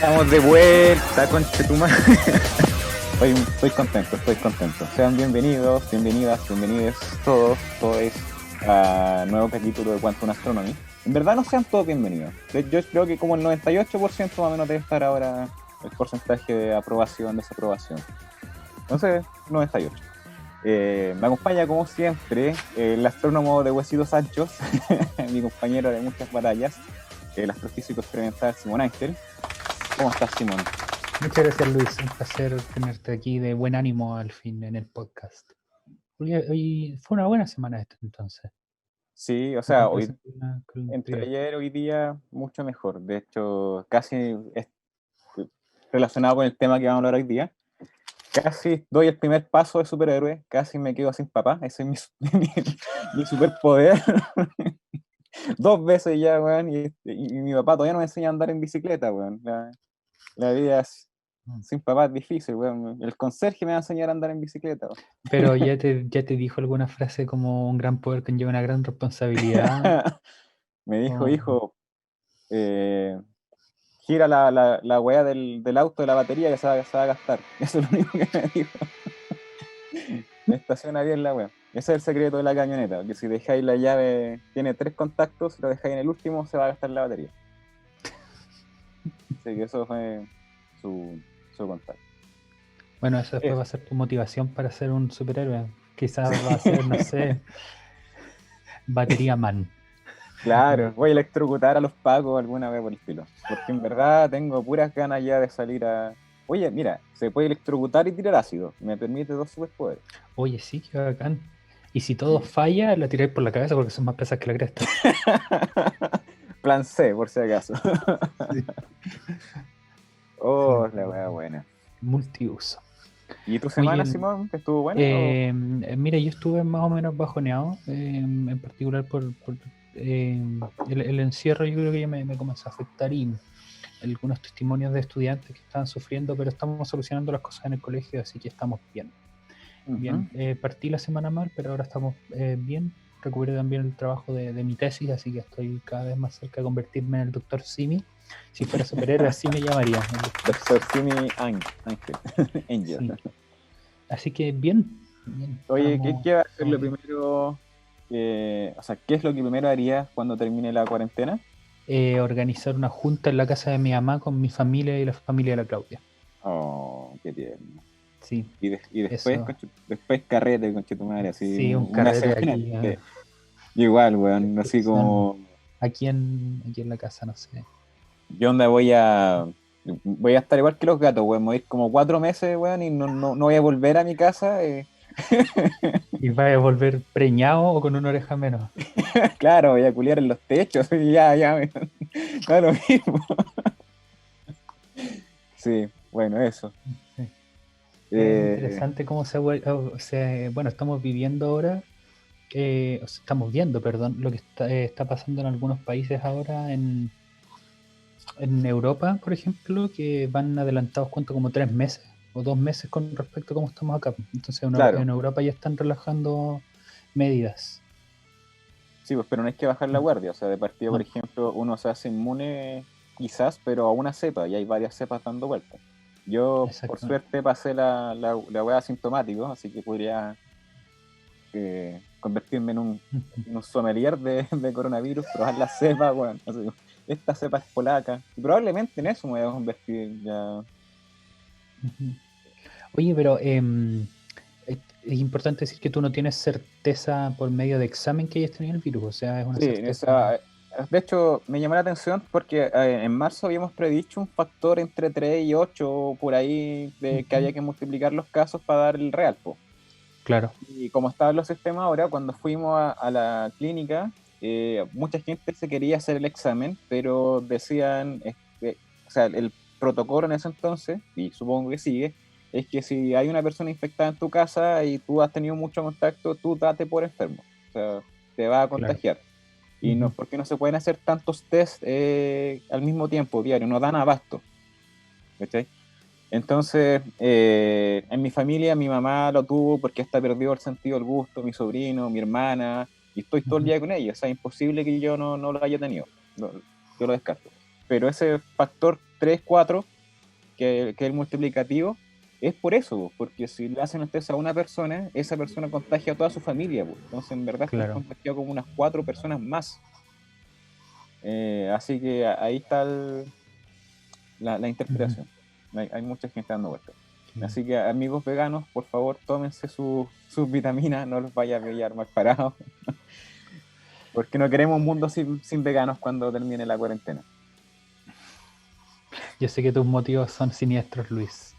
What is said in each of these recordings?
Estamos de vuelta, conchetumare. Estoy contento, estoy contento. Sean bienvenidos, bienvenidas, bienvenidos todos a nuevo capítulo de Quantum Astronomy. En verdad no sean todos bienvenidos. Yo creo que como el 98% más o menos debe estar ahora el porcentaje de aprobación, desaprobación. Entonces, 98. Me acompaña como siempre el astrónomo de huesitos anchos, mi compañero de muchas batallas, el astrofísico experimental Simón Ángel. ¿Cómo estás, Simón? Muchas gracias, Luis. Un placer tenerte aquí de buen ánimo al fin en el podcast. Hoy fue una buena semana esta entonces. Sí, o En sea, comparación con la entre anterior. ayer y hoy día, mucho mejor. De hecho, casi es relacionado con el tema que vamos a hablar hoy día. Casi doy el primer paso de superhéroe, casi me quedo sin papá. Ese es mi superpoder. 2 veces ya, weón, y mi papá todavía no me enseña a andar en bicicleta, weón. La vida sin papá es difícil, weón. El conserje me va a enseñar a andar en bicicleta, weón. Pero ya te dijo alguna frase como un gran poder conlleva una gran responsabilidad. Me dijo, O, hijo, gira la weá del auto de la batería que se va a gastar. Eso es lo único que me dijo. Estaciona bien la weá. Ese es el secreto de la camioneta, que si dejáis la llave, tiene 3 contactos, si lo dejáis en el último se va a gastar la batería. Así que eso fue su contacto. bueno, eso después va Eso. a ser tu motivación para ser un superhéroe. Quizás va a ser, no sé, Batería Man. Claro, Eh, voy a electrocutar a los pacos alguna vez por el estilo. Porque en verdad tengo puras ganas ya de salir a. Oye, mira, se puede electrocutar y tirar ácido. Me permite 2 superpoderes. Oye, sí, qué bacán. Y si todo Sí. falla, la tiráis por la cabeza porque son más pesadas que la cresta. Plan C, por si acaso. Sí. Sí, Oh, la wea buena. multiuso. ¿Y tu Oye, semana, Simón, estuvo buena? O... mira, yo estuve más o menos bajoneado, en particular por el encierro. Yo creo que ya me comenzó a afectar y algunos testimonios de estudiantes que estaban sufriendo, pero estamos solucionando las cosas en el colegio, así que estamos bien. Ujú. Bien, partí la semana mal, pero ahora estamos bien. Recuperé también el trabajo de mi tesis, así que estoy cada vez más cerca de convertirme en el doctor Simi. Si fuera superhéroe, así me llamaría, el doctor Doctor Simi. Simi Ángel. Angel. Sí. Así que bien, bien, Oye, ¿qué va a ser estamos lo bien. primero? O sea, ¿qué es lo que primero harías cuando termine la cuarentena? Organizar una junta en la casa de mi mamá con mi familia y la familia de la Claudia. Oh, qué tierno. Sí, Y después, eso. después carrete, conche tu madre, así Sí, un una carrete semana. aquí, Igual, weón, así excursión. como Aquí en la casa, no sé. yo onda voy a estar igual que los gatos, weón, voy a ir como 4 meses, weón, y no voy a volver a mi casa. ¿Y vas a volver preñado o con una oreja menos? Claro, voy a culiar en los techos, y ya, weón, da lo mismo. Sí, bueno, eso. Sí. Es Eh, interesante cómo bueno, estamos viviendo ahora, o sea, estamos viendo, perdón, lo que está pasando en algunos países ahora en Europa, por ejemplo, que van adelantados, ¿cuánto? Como 3 meses o 2 meses con respecto a cómo estamos acá. Entonces claro, en Europa ya están relajando medidas. sí, pues, pero no hay que bajar la guardia, o sea, de partida, por No, ejemplo, uno se hace inmune quizás, pero a una cepa, y hay varias cepas dando vueltas. Yo, por exactamente. suerte, pasé la weá asintomático, así que podría convertirme Ujú. en un sommelier de coronavirus, probar la cepa, weón. Así, esta cepa es polaca. Y probablemente en eso me voy a convertir ya. Ujú. Oye, pero es importante decir que tú no tienes certeza por medio de examen que hayas tenido el virus, o sea, es una Sí, certeza. de hecho, me llamó la atención porque en marzo habíamos predicho un factor entre 3 y 8 por ahí de que Ujú. había que multiplicar los casos para dar el real, po. Claro, Y como estaban los sistemas ahora, cuando fuimos a la clínica, mucha gente se quería hacer el examen, pero decían, o sea, el protocolo en ese entonces, y supongo que sigue, es que si hay una persona infectada en tu casa y tú has tenido mucho contacto, tú date por enfermo. O sea, te va a claro. contagiar. Y no, Ujú. porque no se pueden hacer tantos test al mismo tiempo, diario, no dan abasto. ¿Cachai? Entonces, en mi familia, mi mamá lo tuvo porque hasta perdió el sentido del gusto, mi sobrino, mi hermana, y estoy todo el Ujú. día con ella. O sea, imposible que yo no lo haya tenido. Yo lo descarto. Pero ese factor 3 4 que el multiplicativo, es por eso, po, porque si le hacen ustedes a una persona, esa persona contagia a toda su familia, po. Entonces en verdad están Claro. contagiados como unas 4 personas más. Así que ahí está la interpretación. Hay mucha gente dando vueltas. Así que amigos veganos, por favor, tómense sus vitaminas, no los vaya a pillar mal parados, porque no queremos un mundo sin veganos cuando termine la cuarentena. Yo sé que tus motivos son siniestros, Luis.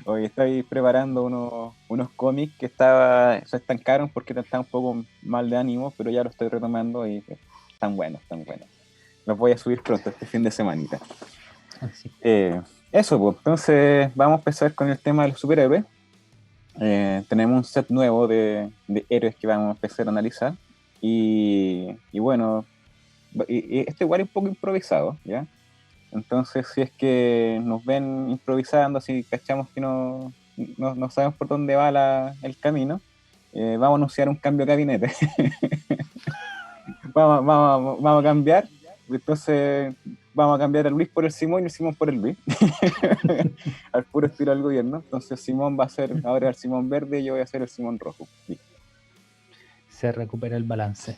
Hoy estoy preparando unos cómics que se estancaron porque estaba un poco mal de ánimo, pero ya lo estoy retomando y están buenos, están buenos. Los voy a subir pronto este fin de semanita. Así. Eso, pues, entonces vamos a empezar con el tema de los superhéroes. Tenemos un set nuevo de héroes que vamos a empezar a analizar. Y bueno, y este igual es un poco improvisado, ¿ya? Entonces, si es que nos ven improvisando, si cachamos que no sabemos por dónde va el camino, vamos a anunciar un cambio de gabinete. vamos a cambiar. Entonces, vamos a cambiar a Luis por el Simón y el Simón por el Luis. Al puro estilo del gobierno. Entonces, Simón va a ser ahora el Simón verde y yo voy a ser el Simón rojo. Listo. Se recupera el balance.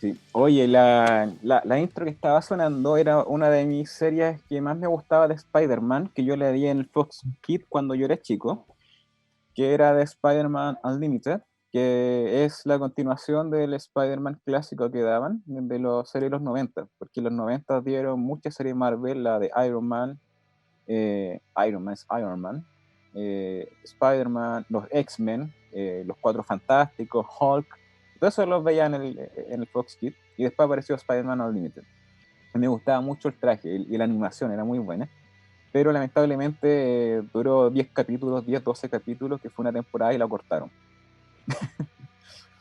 Sí. Oye, la intro que estaba sonando era una de mis series que más me gustaba de Spider-Man, que yo le di en el Fox Kids cuando yo era chico, que era de Spider-Man Unlimited, que es la continuación del Spider-Man clásico que daban de los series de los 90, porque en los 90 dieron muchas series Marvel, la de Iron Man, Iron Man, Spider-Man, los X-Men, los Cuatro Fantásticos, Hulk. Todo eso los veía en el Fox Kids y después apareció Spider-Man Unlimited. Me gustaba mucho el traje y la animación era muy buena, pero lamentablemente duró 10 capítulos, 10, 12 capítulos, que fue una temporada y la cortaron.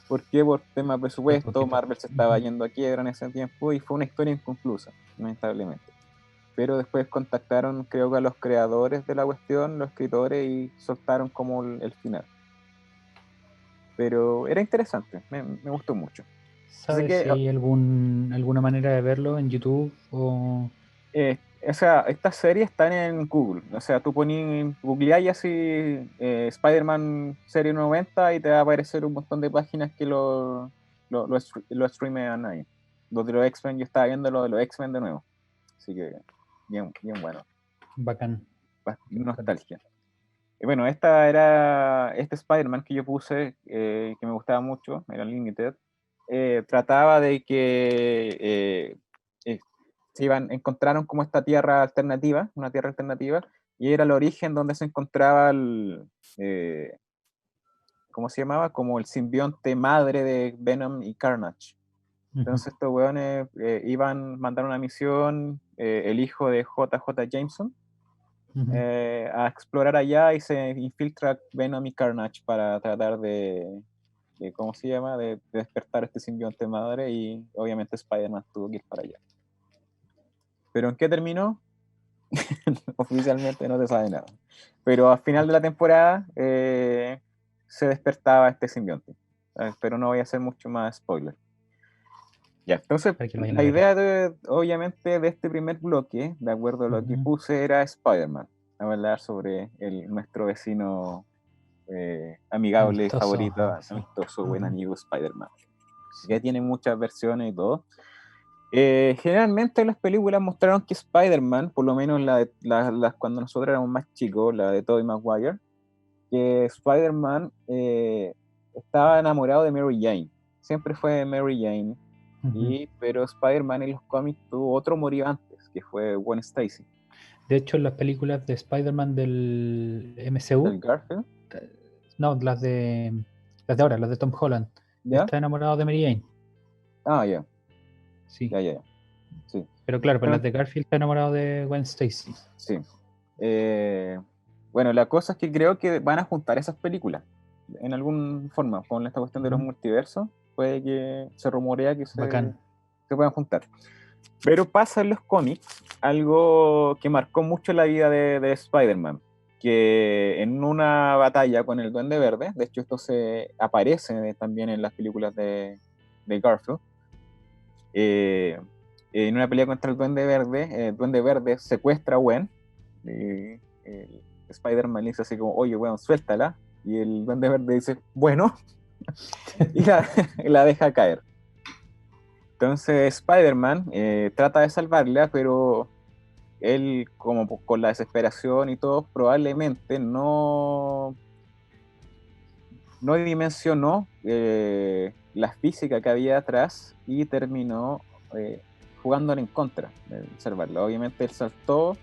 ¿Por qué? Por tema de Por presupuesto, poquito. Marvel se estaba yendo a quiebra en ese tiempo y fue una historia inconclusa, lamentablemente. Pero después contactaron, creo que a los creadores de la cuestión, los escritores, y soltaron como el final. Pero era interesante, me gustó mucho. Así ¿Sabes si que, hay alguna manera de verlo en YouTube o o sea, estas series están en Google. O sea, tú googleáis así Spider-Man serie 90 y te va a aparecer un montón de páginas que lo streamean ahí. Los de los X-Men, yo estaba viendo lo de los X-Men de nuevo. Así que, bien, bien bueno. bacán? Nostalgia. Y bueno, este Spider-Man que yo puse, que me gustaba mucho, era Limited, trataba de que eh, encontraron como esta tierra alternativa, una tierra alternativa, y era el origen donde se encontraba ¿cómo se llamaba? Como el simbionte madre de Venom y Carnage. Entonces estos weones mandaron una misión, el hijo de JJ Jameson, a explorar allá y se infiltra Venom y Carnage para tratar ¿cómo se llama? De despertar este simbionte madre y obviamente Spider-Man tuvo que ir para allá. ¿Pero en qué terminó? Oficialmente no se sabe nada. Pero al final de la temporada se despertaba este simbionte. Pero no voy a hacer mucho más spoiler. Ya, entonces Para que lo vayan a la ver. idea obviamente de este primer bloque, de acuerdo a lo que puse, era Spider-Man. Hablar sobre nuestro vecino amigable y Amistoso, favorito, sí. amistoso, buen amigo Spider-Man. Que tiene muchas versiones y todo. Generalmente las películas mostraron que Spider-Man, por lo menos cuando nosotros éramos más chicos, la de Tobey Maguire, que Spider-Man estaba enamorado de Mary Jane. Siempre fue Mary Jane. Pero Spider-Man en los cómics tuvo otro murió antes, que fue Gwen Stacy. De hecho, en las películas de Spider-Man del MCU, ¿Del Garfield? no, las de ahora, las de Tom Holland, ¿Ya? está enamorado de Mary Jane. Ah, ya. Sí. Ya. Sí. Pero claro, pues Bueno, las de Garfield está enamorado de Gwen Stacy. sí. Bueno, la cosa es que creo que van a juntar esas películas en alguna forma, con esta cuestión de los multiversos, puede que se rumorea que se Bacán. puedan juntar. Pero pasa en los cómics algo que marcó mucho la vida de Spider-Man, que en una batalla con el Duende Verde, de hecho esto se aparece también en las películas de Garfield, En una pelea contra el Duende Verde secuestra a Gwen. El Spider-Man le dice así como, oye, weón, suéltala. Y el Duende Verde dice, bueno, y la deja caer. Entonces Spider-Man trata de salvarla, pero él, como con la desesperación y todo, probablemente no dimensionó la física que había atrás y terminó jugándole en contra de salvarla. Obviamente él saltó,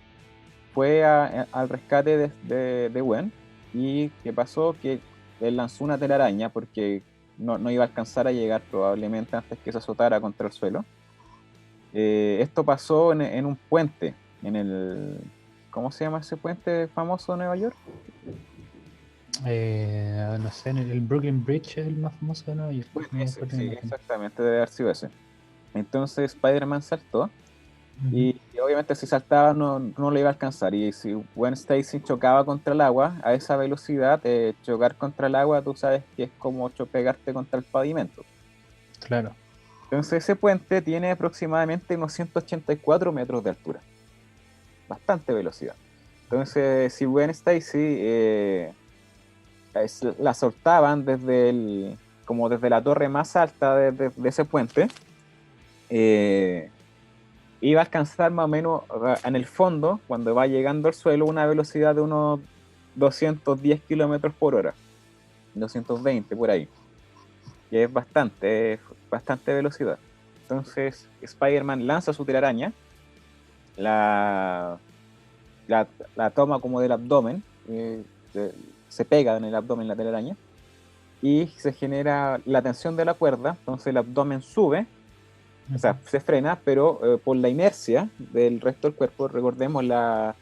fue al rescate de Gwen, y ¿qué pasó? Que él lanzó una telaraña porque no iba a alcanzar a llegar probablemente antes que se azotara contra el suelo. Esto pasó en un puente, en el... ¿Cómo se llama ese puente famoso de Nueva York? No sé, el Brooklyn Bridge es el más famoso de Nueva York. Bueno, No me ese, acuerdo la sí, imagen. exactamente, debe haber sido ese. Entonces Spider-Man saltó, Ujú. y obviamente si saltaba no lo iba a alcanzar. Y si Gwen Stacy chocaba contra el agua, a esa velocidad, chocar contra el agua, tú sabes que es como pegarte contra el pavimento. Claro. Entonces ese puente tiene aproximadamente unos 184 metros de altura, bastante velocidad. Entonces si Gwen Stacy la soltaban como desde la torre más alta de ese puente, eh, iba a alcanzar más o menos en el fondo, cuando va llegando al suelo, una velocidad de unos 210 kilómetros por hora, 220 por ahí, que es bastante velocidad. Entonces Spider-Man lanza su telaraña, la, la toma como del abdomen, se pega en el abdomen la telaraña, y se genera la tensión de la cuerda, entonces el abdomen sube, o Ujú. sea, se frena, pero por la inercia del resto del cuerpo. Recordemos la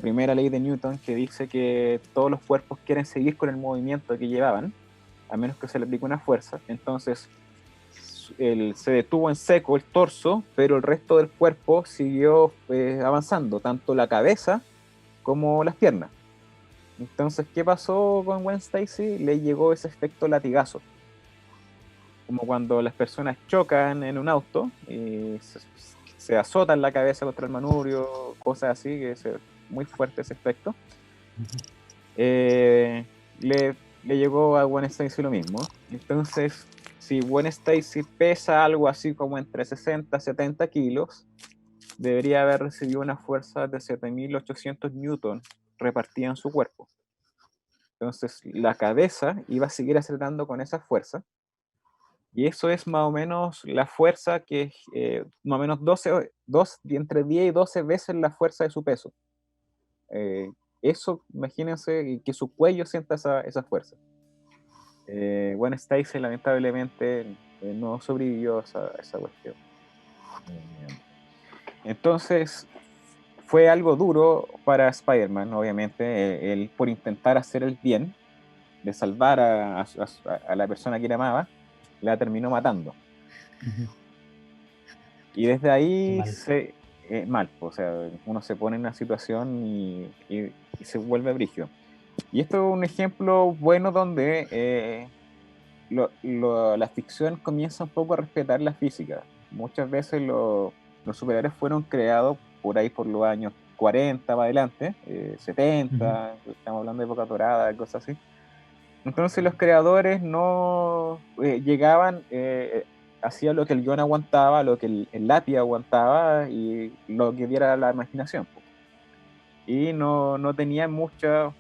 primera ley de Newton, que dice que todos los cuerpos quieren seguir con el movimiento que llevaban, a menos que se le aplique una fuerza. Entonces se detuvo en seco el torso, pero el resto del cuerpo siguió avanzando, tanto la cabeza como las piernas. Entonces, ¿qué pasó con Gwen Stacy? Le llegó ese efecto latigazo, como cuando las personas chocan en un auto y se azotan la cabeza contra el manubrio, cosas así, que es muy fuerte ese efecto. Ujú. Eh, le llegó a Gwen Stacy lo mismo. Entonces, si Gwen Stacy pesa algo así como entre 60 y 70 kilos, debería haber recibido una fuerza de 7.800 newton repartida en su cuerpo. Entonces, la cabeza iba a seguir acelerando con esa fuerza. Y eso es más o menos la fuerza que es más o menos entre 10 y 12 veces la fuerza de su peso. Eso, imagínense, y que su cuello sienta esa fuerza. Gwen Stacy lamentablemente no sobrevivió a esa cuestión. Eh, entonces, fue algo duro para Spider-Man, obviamente, él por intentar hacer el bien, de salvar a la persona que le amaba, la terminó matando. Ujú. Y desde Qué ahí mal. mal, o sea, uno se pone en una situación y se vuelve brígido. Y esto es un ejemplo bueno donde la ficción comienza un poco a respetar la física. Muchas veces los superhéroes fueron creados por ahí por los años 40 para adelante, Ujú. 70, estamos hablando de época dorada, cosas así. Entonces los creadores no llegaban, hacían lo que el guión aguantaba, lo que el lápiz aguantaba y lo que diera la imaginación, po. Y no tenían mucho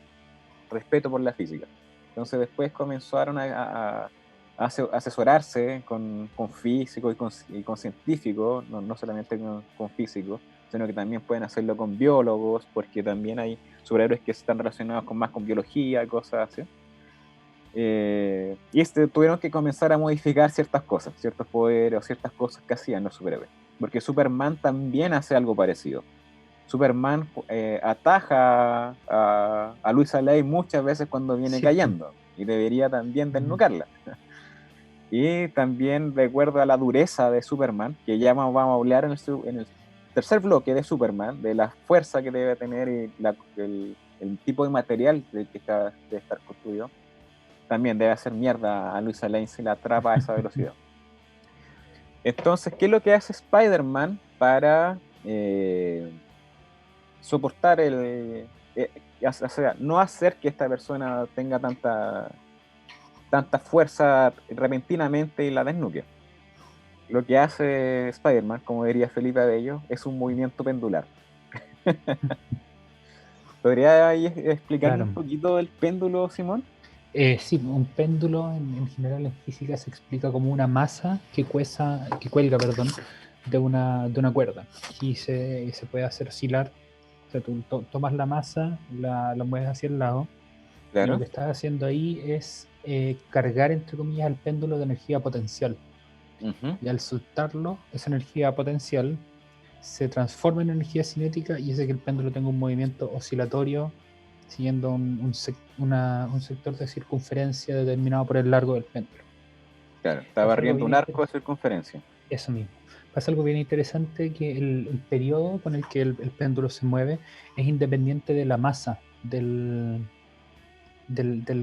respeto por la física. Entonces después comenzaron a asesorarse con físicos y con científicos, no solamente con físicos, sino que también pueden hacerlo con biólogos, porque también hay superhéroes que están relacionados más con biología, cosas así. Y tuvieron que comenzar a modificar ciertas cosas, ciertos poderes o ciertas cosas que hacían los superhéroes. Porque Superman también hace algo parecido. Superman ataja a Luisa Lane muchas veces cuando viene Sí, pues. cayendo y debería también Ujú. desnucarla. Y también de acuerdo a la dureza de Superman, que ya vamos a hablar en el tercer bloque de Superman, de la fuerza que debe tener y el tipo de material de que debe estar construido, también debe hacer mierda a Luisa Lane si la atrapa a esa velocidad. Entonces, ¿qué es lo que hace Spider-Man para soportar o sea, no hacer que esta persona tenga tanta fuerza repentinamente y la desnuque. Lo que hace Spider-Man, como diría Felipe Abello, es un movimiento pendular. ¿Podría ahí explicarme un Claro. poquito el péndulo, Simón? Sí, un péndulo en general en física se explica como una masa que cuelga, perdón, de una cuerda y se puede hacer oscilar. O sea, tú tomas la masa, la mueves hacia el lado y lo Claro. que estás haciendo ahí es cargar, entre comillas, el péndulo de energía potencial. Ujú. Y al soltarlo, esa energía potencial se transforma en energía cinética y hace que el péndulo tenga un movimiento oscilatorio siguiendo un sector de circunferencia determinado por el largo del péndulo. Claro, está Pasa algo barriendo bien un arco de interesante. circunferencia. Eso mismo. Pasa algo bien interesante que el periodo con el que el péndulo se mueve es independiente de la masa del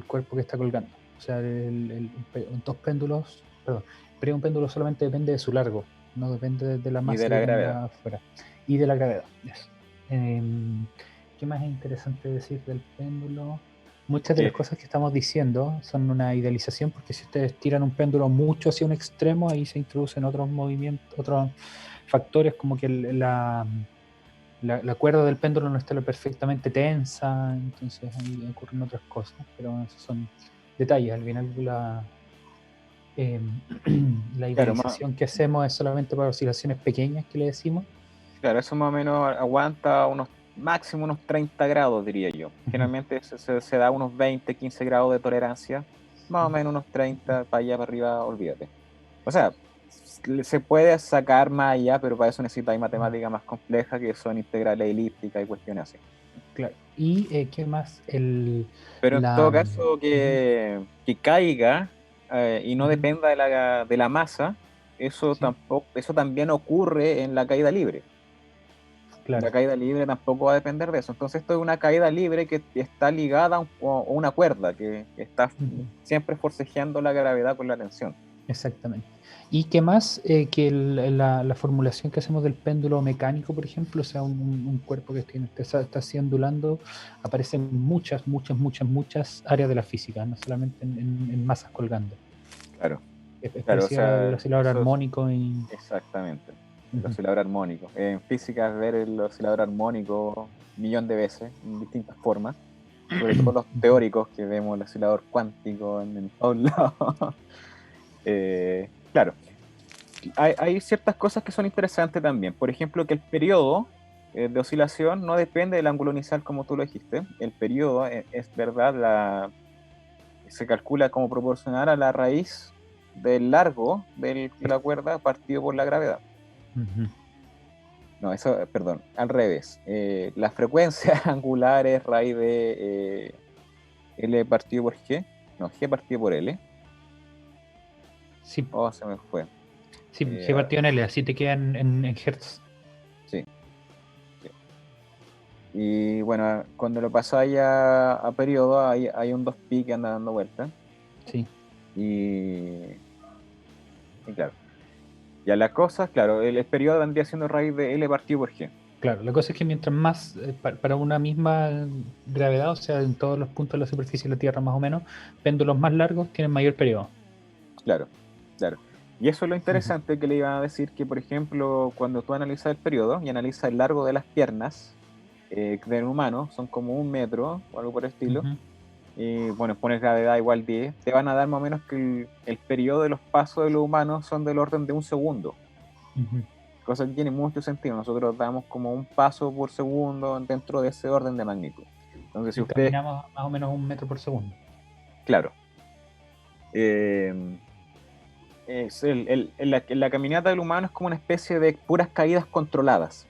cuerpo que está colgando. O sea, dos péndulos, perdón, pero un péndulo solamente depende de su largo, no depende de la Y de masa la que gravedad. tenga afuera. Y de la gravedad. Eso. ¿Qué más es interesante decir del péndulo? Muchas de las Que, cosas que estamos diciendo son una idealización, porque si ustedes tiran un péndulo mucho hacia un extremo, ahí se introducen otros movimientos, otros factores como que la cuerda del péndulo no está lo perfectamente tensa, entonces ahí ocurren otras cosas, pero bueno, esos son detalles. Al final eh, la claro, idealización que hacemos es solamente para oscilaciones pequeñas que le decimos. claro, eso más o menos aguanta máximo unos 30 grados, diría yo. Ujú. Generalmente se da unos 20, 15 grados de tolerancia, más o menos unos 30 para allá, para arriba, olvídate. O sea, se puede sacar más allá, pero para eso necesitáis matemática más compleja, que son integrales elípticas y cuestiones así. Claro. ¿Y qué más? Pero en todo La, caso, ujú, que caiga y no ujú, dependa de la masa, sí, eso también ocurre en la caída libre. La claro. caída libre tampoco va a depender de eso. Entonces, esto es una caída libre que está ligada a una cuerda, que está Ujú. siempre forcejeando la gravedad con la tensión. Exactamente. ¿Y qué más? Que la formulación que hacemos del péndulo mecánico, por ejemplo, o sea, un cuerpo está así ondulando, aparece en muchas, muchas, muchas, muchas áreas de la física, no solamente en masas colgando. Claro, Es claro, o parecido al sea, oscilador eso es armónico y... exactamente. El Ujú. oscilador armónico. En física es ver el oscilador armónico un millón de veces, en distintas formas. Sobre todo los Ujú. teóricos que vemos el oscilador cuántico en todos lados. Claro, hay ciertas cosas que son interesantes también. Por ejemplo, que el periodo de oscilación no depende del ángulo inicial, como tú lo dijiste. El periodo es verdad, se calcula como proporcional a la raíz del largo de la cuerda partido por la gravedad. Ujú. No, eso, perdón, al revés. La frecuencia angular es raíz de L partido por G. No, G partido por L. Sí, Oh, se me fue. sí, A G ver, partido en L, así te quedan en Hertz. sí, sí. Y bueno, cuando lo pasáis a periodo, hay un 2pi que anda dando vueltas. Sí, Y, y claro, ya la cosa, claro, el periodo vendría siendo raíz de L partido por G. claro. La cosa es que mientras más, para una misma gravedad, o sea, en todos los puntos de la superficie de la Tierra más o menos, péndulos más largos tienen mayor periodo. Claro, claro. Y eso es lo Ujú. interesante que le iba a decir, que por ejemplo, cuando tú analizas el periodo y analizas el largo de las piernas del humano, son como 1 metro o algo por el estilo, Ujú. y bueno, pones gravedad igual 10, te van a dar más o menos que el periodo de los pasos de los humanos son del orden de 1 segundo, Ujú. cosa que tiene mucho sentido. Nosotros damos como un paso por segundo dentro de ese orden de magnitud. Entonces, si Y ustedes, caminamos más o menos 1 metro por segundo. claro, eh, la caminata del humano es como una especie de puras caídas controladas.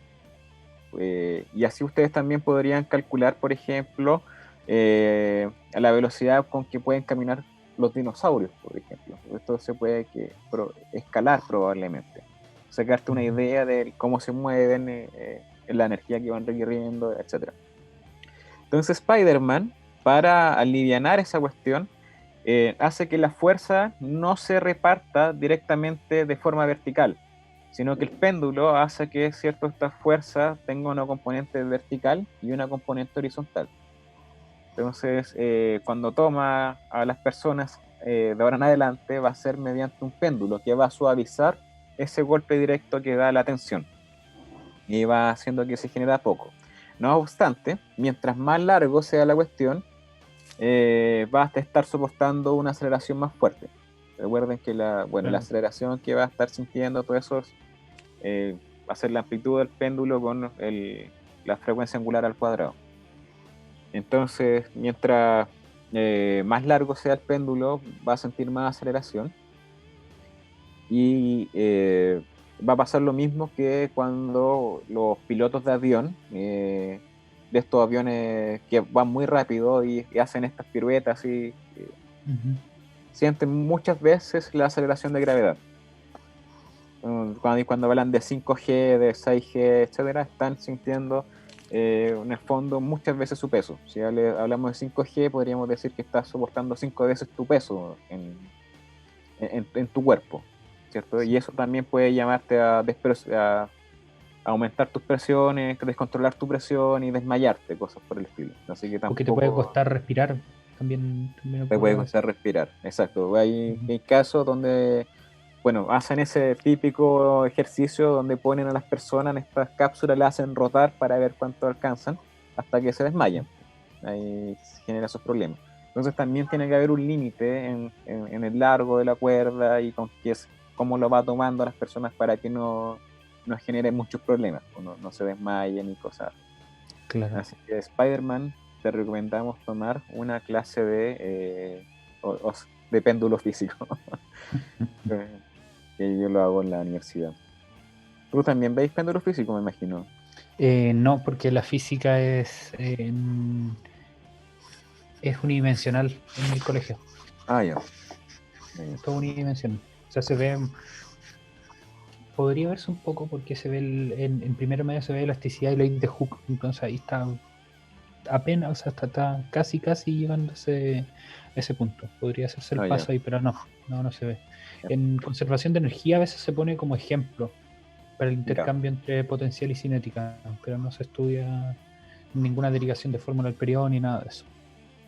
Y así ustedes también podrían calcular, por ejemplo, a la velocidad con que pueden caminar los dinosaurios, por ejemplo. Esto se puede escalar probablemente. Sacarte una Ujú. idea de cómo se mueven, la energía que van requiriendo, etcétera. Entonces Spider-Man, para alivianar esa cuestión, hace que la fuerza no se reparta directamente de forma vertical, sino que el péndulo hace que cierto esta fuerza tenga una componente vertical y una componente horizontal. Entonces, cuando toma a las personas de ahora en adelante, va a ser mediante un péndulo que va a suavizar ese golpe directo que da la tensión y va haciendo que se genera poco. No obstante, mientras más largo sea la cuestión, vas a estar soportando una aceleración más fuerte. Recuerden que la Claro. aceleración que va a estar sintiendo todo eso va a ser la amplitud del péndulo con la frecuencia angular al cuadrado. Entonces, mientras más largo sea el péndulo, va a sentir más aceleración y va a pasar lo mismo que cuando los pilotos de avión, de estos aviones que van muy rápido y hacen estas piruetas y sienten muchas veces la aceleración de gravedad. Cuando hablan de 5G, de 6G, etcétera, están sintiendo en el fondo muchas veces su peso. Si hablamos de 5G, podríamos decir que estás soportando 5 veces tu peso en tu cuerpo, ¿cierto? Y eso también puede llamarte a aumentar tus presiones, descontrolar tu presión y desmayarte, cosas por el estilo. Así que Porque te puede tampoco costar respirar. También te ocurre puede a veces. costar respirar. Exacto. Hay, Ujú. hay casos donde, bueno, hacen ese típico ejercicio donde ponen a las personas en estas cápsulas, le hacen rotar para ver cuánto alcanzan hasta que se desmayan. Ahí se generan esos problemas. Entonces también tiene que haber un límite en el largo de la cuerda y con cómo lo va tomando a las personas para que no genere muchos problemas, o no se desmayen y cosas. Claro. Así que Spider-Man te recomendamos tomar una clase de péndulo físico, que yo lo hago en la universidad. Tú también veis péndulo físico, me imagino. No, porque la física es unidimensional en el colegio. Ah, ya. Ya, ya. Es todo unidimensional. O sea, se ve, podría verse un poco porque se ve en primero medio se ve elasticidad y ley de Hooke. Entonces ahí está apenas, o sea, está casi llegando a ese punto. Podría hacerse el Ah, ya. paso ahí, pero no se ve. En conservación de energía a veces se pone como ejemplo para el Ya, intercambio entre potencial y cinética, pero no se estudia ninguna derivación de fórmula del periodo ni nada de eso.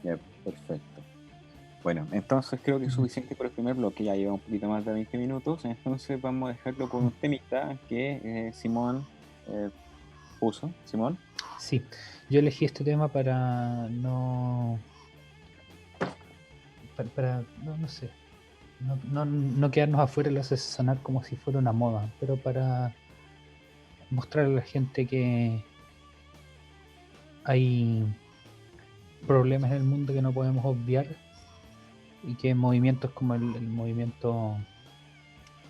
ya, perfecto. Bueno, entonces creo que es Ujú. suficiente por el primer bloque, ya lleva un poquito más de 20 minutos, entonces vamos a dejarlo con un temita que Simón eh, puso. Simón, Sí, yo elegí este tema para no, no sé, no quedarnos afuera y lo hace sonar como si fuera una moda, pero para mostrarle a la gente que hay problemas en el mundo que no podemos obviar y que movimientos como el movimiento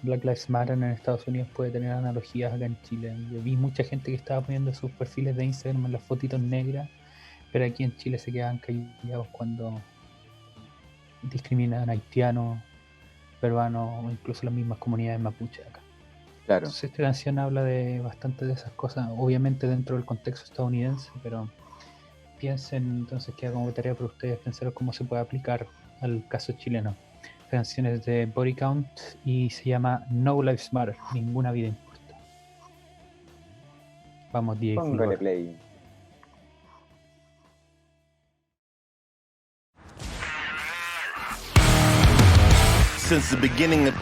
Black Lives Matter en Estados Unidos puede tener analogías acá en Chile. Yo vi mucha gente que estaba poniendo sus perfiles de Instagram en las fotitos negras, pero aquí en Chile se quedan callados cuando discriminan a haitianos, peruanos o incluso las mismas comunidades mapuche de acá. claro. Entonces esta canción habla de bastante de esas cosas, obviamente dentro del contexto estadounidense, pero piensen entonces, queda como tarea para ustedes pensar cómo se puede aplicar al caso chileno. La canción es de Body Count y se llama No Lives Matter, ninguna vida importa. Vamos, DJ Póngale Fulgor. play. Since the beginning of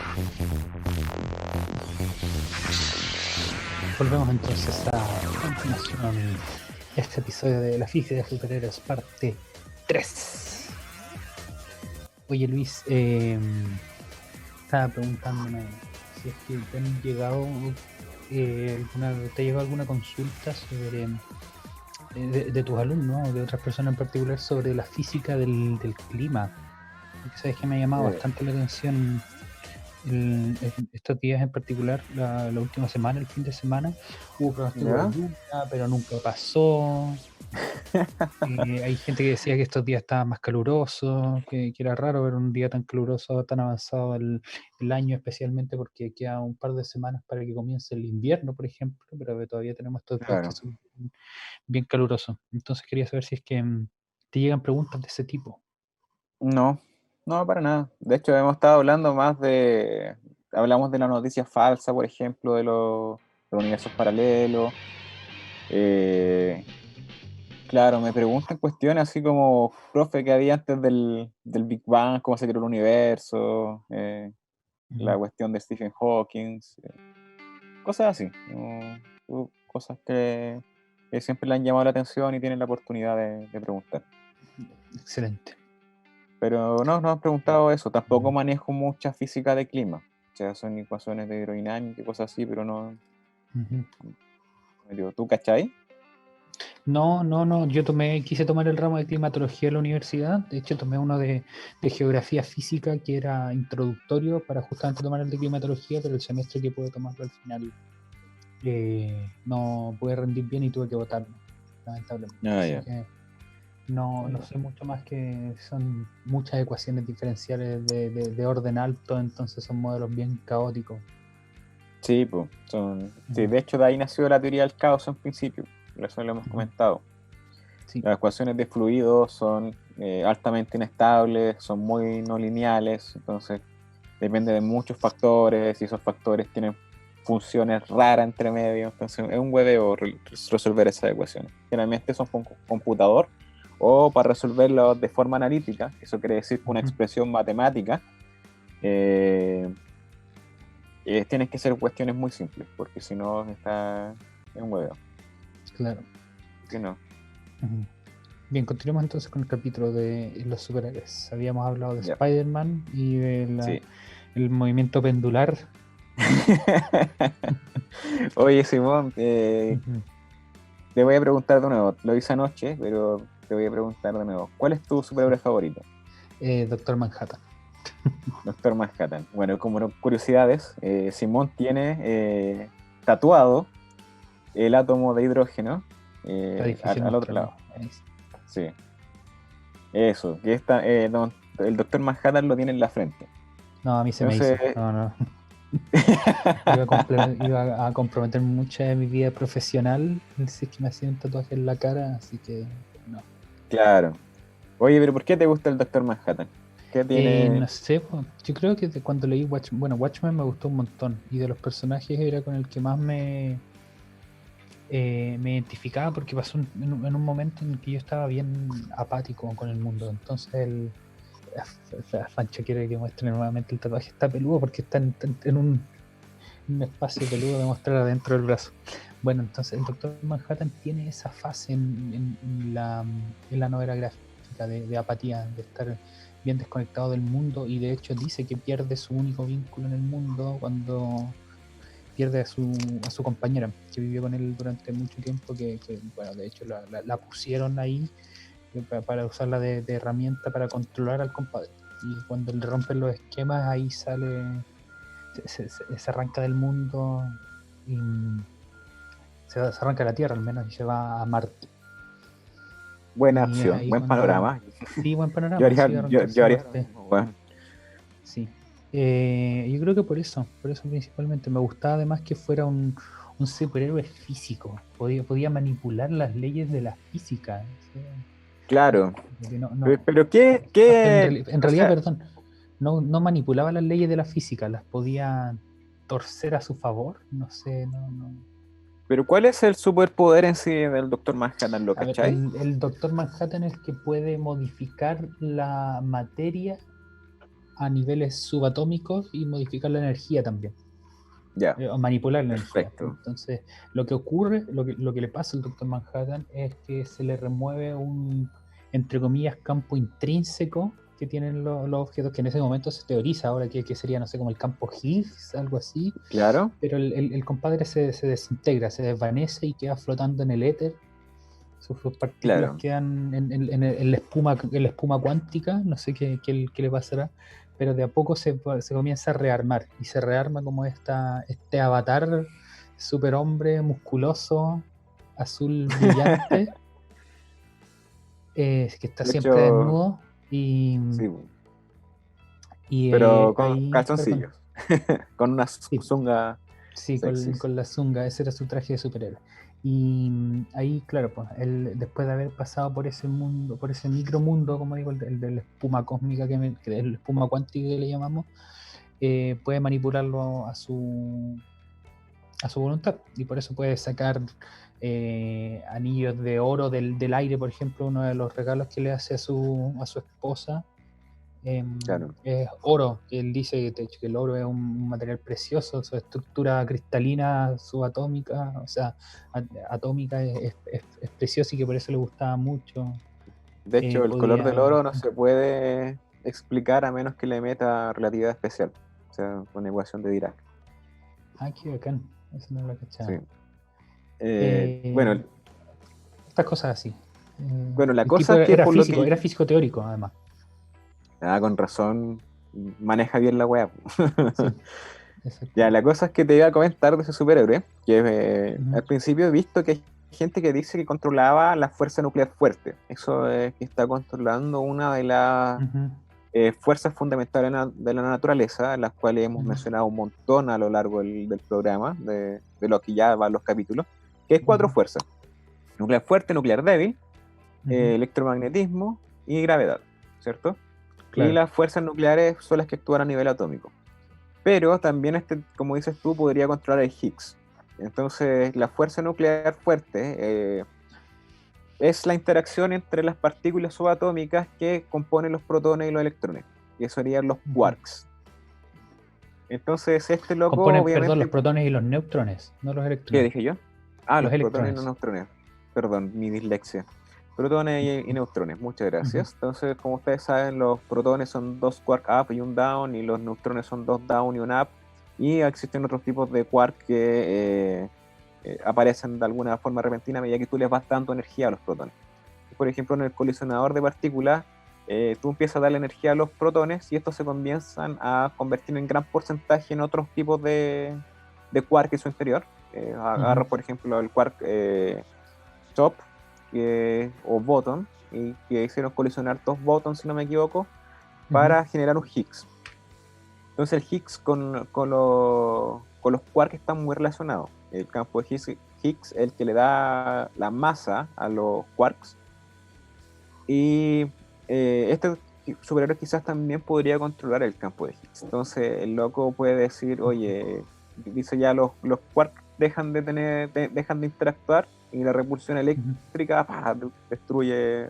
Volvemos entonces a continuación este episodio de La Física de Superhéroes parte 3. Oye Luis, estaba preguntándome si es que te han llegado te ha llegado alguna consulta sobre de tus alumnos o de otras personas en particular sobre la física del clima. Porque sabes que me ha llamado Eh, bastante la atención estos días en particular, la última semana, el fin de semana, hubo pronóstico de ¿Ya? lluvia, pero nunca pasó. Hay gente que decía que estos días estaban más calurosos, que era raro ver un día tan caluroso, tan avanzado el año, especialmente porque queda un par de semanas para que comience el invierno, por ejemplo, pero que todavía tenemos estos días que Claro. son bien calurosos. Entonces quería saber si es que te llegan preguntas de ese tipo. No, no, para nada. De hecho, hemos estado hablando más hablamos de la noticia falsa, por ejemplo, de los universos paralelos. Claro, me preguntan cuestiones así como, profe, ¿qué había antes del Big Bang? ¿Cómo se creó el universo? La cuestión de Stephen Hawking. Cosas así. Cosas que siempre le han llamado la atención y tienen la oportunidad de preguntar. Excelente. Pero no han preguntado eso. Tampoco manejo mucha física de clima. O sea, son ecuaciones de aerodinámica y cosas así, pero no. ¿Tú cachai? No, yo quise tomar el ramo de climatología en la universidad. De hecho, tomé uno de geografía física que era introductorio para justamente tomar el de climatología, pero el semestre que pude tomarlo al final no pude rendir bien y tuve que votarlo, lamentablemente. Así que no sé mucho más, que son muchas ecuaciones diferenciales de orden alto, entonces son modelos bien caóticos. Sí, pues. Sí, de hecho, de ahí nació la teoría del caos en principio. Eso lo hemos comentado. Sí. Las ecuaciones de fluidos son altamente inestables, son muy no lineales, entonces depende de muchos factores y esos factores tienen funciones raras entre medio, entonces es un hueveo resolver esas ecuaciones. Generalmente son con computador o para resolverlo de forma analítica, eso quiere decir con una expresión matemática, tienes que ser cuestiones muy simples, porque si no está en un hueveo. Claro. ¿Qué no? Bien, continuemos entonces con el capítulo de los superhéroes. Habíamos hablado de Ya. Spider-Man y del Sí. el movimiento pendular. Oye, Simón, te voy a preguntar de nuevo. Lo hice anoche, pero te voy a preguntar de nuevo. ¿Cuál es tu superhéroe favorito? Doctor Manhattan. Doctor Manhattan. Bueno, como curiosidades, Simón tiene tatuado el átomo de hidrógeno al otro lado. Sí. Eso, que el Doctor Manhattan lo tiene en la frente. No, a mí se me hizo. No. Iba a comprometer mucha de mi vida profesional si es que me hacían un tatuaje en la cara, así que no. Claro. Oye, pero ¿por qué te gusta el Doctor Manhattan? ¿Qué tiene? No sé, yo creo que cuando leí Watchmen me gustó un montón, y de los personajes era con el que más me identificaba, porque pasó en un momento en el que yo estaba bien apático con el mundo. Entonces Fancho quiere que muestre nuevamente el tatuaje. Está peludo porque está en un espacio peludo de mostrar adentro del brazo. Bueno, entonces el Doctor Manhattan tiene esa fase en la novela gráfica de apatía, de estar bien desconectado del mundo, y de hecho dice que pierde su único vínculo en el mundo cuando pierde a su compañera, que vivió con él durante mucho tiempo, que bueno, de hecho la pusieron ahí para usarla de herramienta para controlar al compadre, y cuando le rompen los esquemas ahí sale, se arranca del mundo y se arranca de la Tierra al menos, y se va a Marte. Buena Y opción, buen panorama. Sí, buen panorama. Yo haría bueno. Sí. Yo creo que por eso principalmente me gustaba, además que fuera un superhéroe físico, podía manipular las leyes de la física. ¿Sí? Claro. No. Pero ¿qué? En realidad, perdón, no manipulaba las leyes de la física, las podía torcer a su favor, no sé, no. Pero ¿cuál es el superpoder en sí del Doctor Manhattan? ¿Lo A ver, cachai? el Doctor Manhattan es el que puede modificar la materia a niveles subatómicos y modificar la energía también. Ya. O manipular la energía. Perfecto. Entonces, lo que ocurre, lo que le pasa al Doctor Manhattan es que se le remueve un, entre comillas, campo intrínseco que tienen los objetos, que en ese momento se teoriza ahora que sería, no sé, como el campo Higgs, algo así. Claro. Pero el compadre se desintegra, se desvanece y queda flotando en el éter. Sus partículas quedan en la espuma cuántica, no sé qué le pasará, pero de a poco se comienza a rearmar, y se rearma como este avatar superhombre musculoso, azul brillante, que está De siempre hecho, desnudo y sí, y pero con ahí calzoncillos. Con una zunga sexy. con la zunga, ese era su traje de superhéroe. Y ahí, claro, pues él, después de haber pasado por ese mundo, por ese micromundo, como digo, el de la espuma cósmica, el espuma cuántica que le llamamos, puede manipularlo a su voluntad, y por eso puede sacar anillos de oro del aire, por ejemplo. Uno de los regalos que le hace a su esposa Claro. es oro. Él dice de hecho, que el oro es un material precioso, su estructura cristalina subatómica, o sea, atómica es preciosa, y que por eso le gustaba mucho. De hecho, el color del Podría... oro no se puede explicar a menos que le meta relatividad especial, o sea, con ecuación de Dirac. Ah, qué bacán, eso no lo Sí. cachaba. Bueno, Estas cosas así. la El cosa tipo es que era por lo físico, que... era físico teórico, además. Con razón, maneja bien la web. Sí, Ya, exacto. la cosa es que te iba a comentar de ese superhéroe, que Ujú, al principio he visto que hay gente que dice que controlaba la fuerza nuclear fuerte. Eso es que está controlando una de las ujú, fuerzas fundamentales de la naturaleza, las cuales hemos ujú, mencionado un montón a lo largo del programa, de lo que ya van los capítulos, que hay cuatro ujú, fuerzas: nuclear fuerte, nuclear débil, ujú. electromagnetismo y gravedad, ¿cierto? Y Claro. las fuerzas nucleares son las que actúan a nivel atómico. Pero también, como dices tú, podría controlar el Higgs. Entonces, la fuerza nuclear fuerte es la interacción entre las partículas subatómicas que componen los protones y los electrones, que serían los Ujú. quarks. Entonces, este loco, Componen, perdón, los obviamente, protones y los neutrones, no los ¿qué electrones. dije yo? Ah, Los los protones y los electrones. neutrones. Perdón, mi dislexia. Protones y Ujú, neutrones, muchas ujú, gracias. Entonces, como ustedes saben, los protones son dos quark up y un down, y los neutrones son dos down y un up. Y existen otros tipos de quark que aparecen de alguna forma repentina a medida que tú les vas dando energía a los protones. Por ejemplo, en el colisionador de partículas, tú empiezas a darle energía a los protones y estos se comienzan a convertir en gran porcentaje en otros tipos de quark en su interior. ujú, Agarro, por ejemplo, el quark top o bottom, y que hicieron colisionar dos botons, si no me equivoco, ujú, para generar un Higgs. Entonces el Higgs con los quarks están muy relacionados. El campo de Higgs es el que le da la masa a los quarks, y este superhéroe quizás también podría controlar el campo de Higgs. Entonces el loco puede decir, oye, dice ya los quarks dejan de interactuar, y la repulsión ujú. eléctrica destruye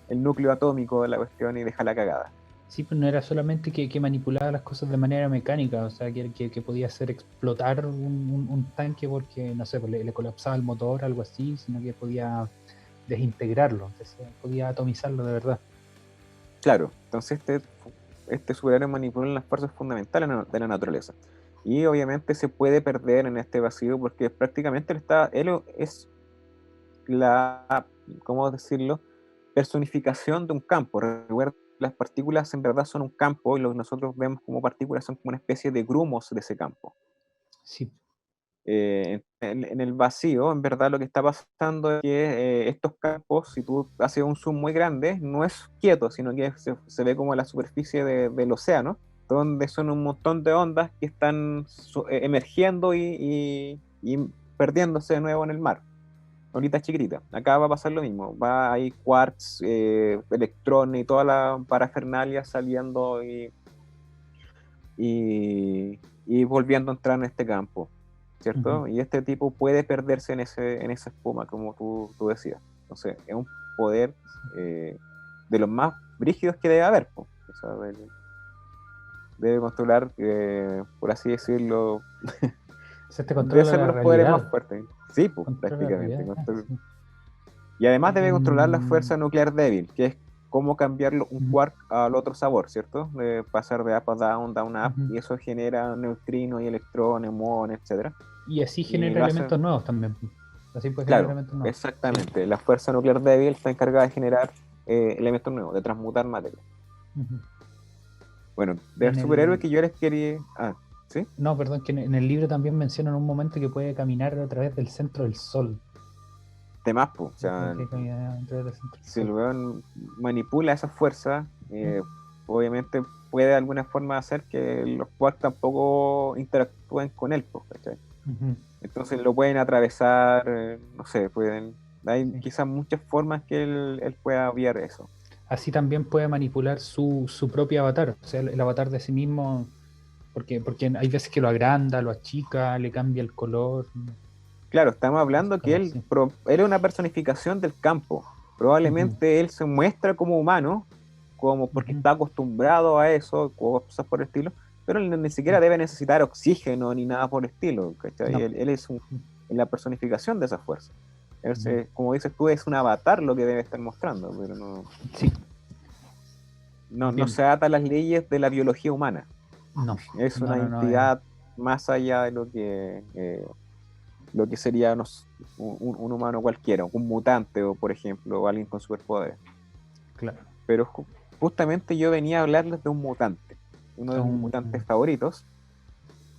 el núcleo atómico de la cuestión y deja la cagada. Sí, pues no era solamente que manipulaba las cosas de manera mecánica, o sea, que podía hacer explotar un tanque porque, no sé, pues le colapsaba el motor, algo así, sino que podía desintegrarlo, entonces, podía atomizarlo de verdad. Claro, entonces este superhéroe manipula las fuerzas fundamentales de la naturaleza. Y obviamente se puede perder en este vacío porque prácticamente él es la, ¿cómo decirlo?, personificación de un campo. Recuerda, las partículas en verdad son un campo, y lo que nosotros vemos como partículas son como una especie de grumos de ese campo. Sí. En el vacío, en verdad, lo que está pasando es que estos campos, si tú haces un zoom muy grande, no es quieto, sino que se ve como la superficie del océano, donde son un montón de ondas que están emergiendo y perdiéndose de nuevo en el mar. Ahorita chiquitita. Acá va a pasar lo mismo. Va ahí quarks, electrones y toda la parafernalia saliendo y volviendo a entrar en este campo, Ujú. ¿cierto? Y este tipo puede perderse en esa espuma, como tú decías. Entonces, es un poder de los más brígidos que debe haber, po. O sea, debe controlar, por así decirlo, O sea, te debe controla ser de la los poderes más realidad, fuertes. Sí, pues, controla la prácticamente. realidad, sí. Y además debe controlar la En... fuerza nuclear débil, que es cómo cambiar un Ujú, quark al otro sabor, ¿cierto? De pasar de up a down, down a up, ujú. y eso genera neutrinos y electrones, muones, etcétera. Y así Y genera lo hace, elementos nuevos también. Así puede generar claro, elementos nuevos. Sí. exactamente. La fuerza nuclear débil está encargada de generar elementos nuevos, de transmutar materia. Ujú. Bueno, del En superhéroe el... que yo les quería... Ah, ¿sí? No, perdón, que en el libro también mencionan un momento que puede caminar a través del centro del sol. Temas, pues, o Que sea, puede caminar a través del centro del si el sol. weón manipula esa fuerza, Ujú, obviamente puede de alguna forma hacer que los quarks tampoco interactúen con él, pues, ¿cachai? ujú. Entonces lo pueden atravesar, no sé, hay Sí. quizás muchas formas que él pueda obviar eso. así también puede manipular su propio avatar, o sea, el avatar de sí mismo, porque hay veces que lo agranda, lo achica, le cambia el color, Claro, estamos hablando que cosas así. él es una personificación del campo. Ujú, Probablemente él se muestra como humano, como porque ujú, está acostumbrado a eso, cosas por el estilo, pero él ni siquiera ujú. debe necesitar oxígeno ni nada por el estilo, ¿cachai? No. Él es la personificación de esa fuerza. Ujú. Como dices tú, es un avatar lo que debe estar mostrando, pero Sí, no bien. se ata a las leyes de la biología humana. No, Es no, una no, no. entidad más allá de lo que sería un humano cualquiera, un mutante o, por ejemplo, o alguien con superpoderes. Claro. Pero justamente yo venía a hablarles de un mutante, uno de mis mutantes Un- favoritos,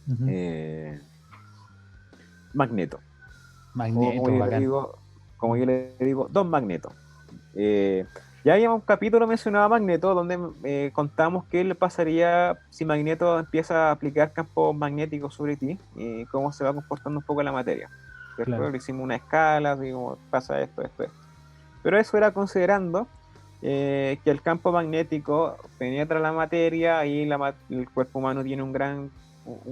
ujú. eh, Magneto. O Magneto, bacán. como yo le digo, Don Magneto. Eh, ya habíamos un capítulo mencionado a Magneto donde contamos qué le pasaría si Magneto empieza a aplicar campos magnéticos sobre ti y cómo se va comportando un poco la materia. ¿Cierto? Claro. Le hicimos una escala, así como pasa esto, esto, esto. Pero eso era considerando que el campo magnético penetra la materia y el cuerpo humano tiene un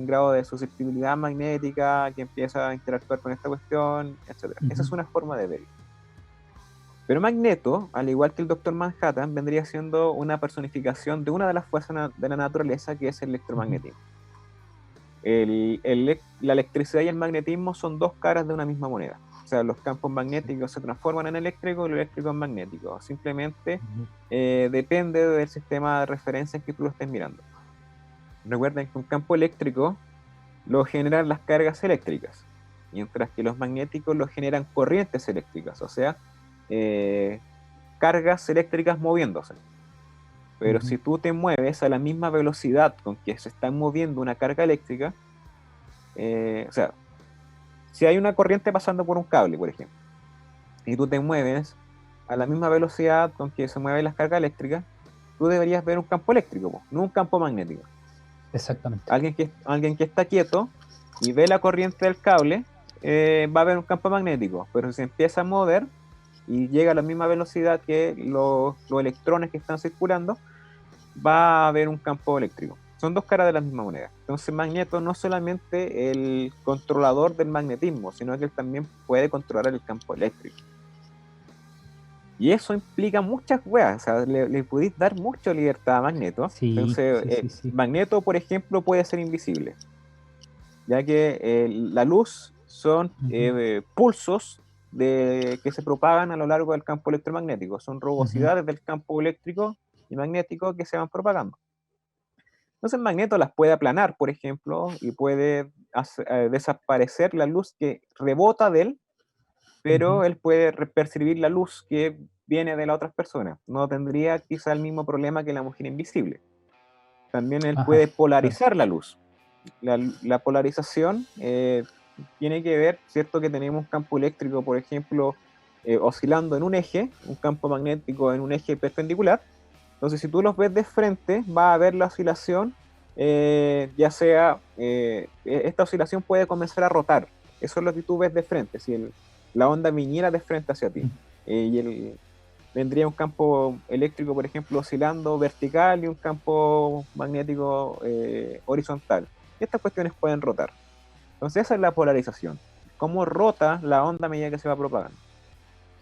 grado de susceptibilidad magnética que empieza a interactuar con esta cuestión, etc. Esa es Ujú, una forma de verlo. Pero Magneto, al igual que el Doctor Manhattan, vendría siendo una personificación de una de las fuerzas de la naturaleza, que es el ujú, electromagnetismo. La electricidad y el magnetismo son dos caras de una misma moneda. O sea, los campos magnéticos se transforman en eléctricos y lo eléctrico en magnético. Simplemente ujú. depende del sistema de referencia en que tú lo estés mirando. Recuerden que un campo eléctrico lo generan las cargas eléctricas, mientras que los magnéticos lo generan corrientes eléctricas, o sea, eh, cargas eléctricas moviéndose. Pero Ujú. si tú te mueves a la misma velocidad con que se está moviendo una carga eléctrica, o sea, si hay una corriente pasando por un cable, por ejemplo, y tú te mueves a la misma velocidad con que se mueven las cargas eléctricas, tú deberías ver un campo eléctrico, no un campo magnético. Exactamente. Alguien que está quieto y ve la corriente del cable, va a ver un campo magnético, pero si se empieza a mover y llega a la misma velocidad que los electrones que están circulando, va a haber un campo eléctrico. Son dos caras de la misma moneda. Entonces Magneto no es solamente el controlador del magnetismo, sino que él también puede controlar el campo eléctrico. Y eso implica muchas weas, o sea, le podéis dar mucha libertad a Magneto. Sí, Entonces, sí, sí, sí. Magneto, por ejemplo, puede ser invisible, ya que la luz son Ujú, pulsos que se propagan a lo largo del campo electromagnético, son ujú. rugosidades del campo eléctrico y magnético que se van propagando. Entonces Magneto las puede aplanar, por ejemplo, y puede desaparecer la luz que rebota de él, Ujú. pero él puede percibir la luz que viene de las otras personas. No tendría quizá el mismo problema que la mujer invisible. También él Ajá, puede claro. polarizar la luz. La polarización tiene que ver, ¿cierto? Que tenemos un campo eléctrico, por ejemplo, oscilando en un eje, un campo magnético en un eje perpendicular. Entonces, si tú los ves de frente, va a haber la oscilación, ya sea, esta oscilación puede comenzar a rotar. Eso es lo que tú ves de frente, si la onda viniera de frente hacia ti. Ujú. Vendría un campo eléctrico, por ejemplo, oscilando vertical y un campo magnético horizontal. Y estas cuestiones pueden rotar. Entonces esa es la polarización. Cómo rota la onda a medida que se va propagando.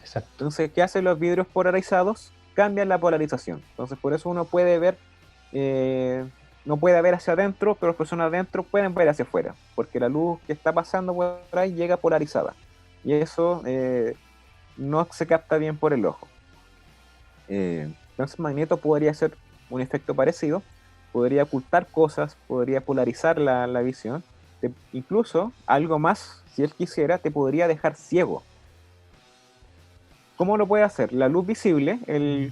Exacto. Entonces, ¿qué hacen los vidrios polarizados? Cambian la polarización. Entonces, por eso uno puede ver, eh, no puede ver hacia adentro, pero las personas adentro pueden ver hacia afuera, porque la luz que está pasando por ahí llega polarizada. Y eso no se capta bien por el ojo. Entonces Magneto podría hacer un efecto parecido, podría ocultar cosas, podría polarizar la visión, incluso algo más, si él quisiera, te podría dejar ciego. ¿Cómo lo puede hacer? La luz visible,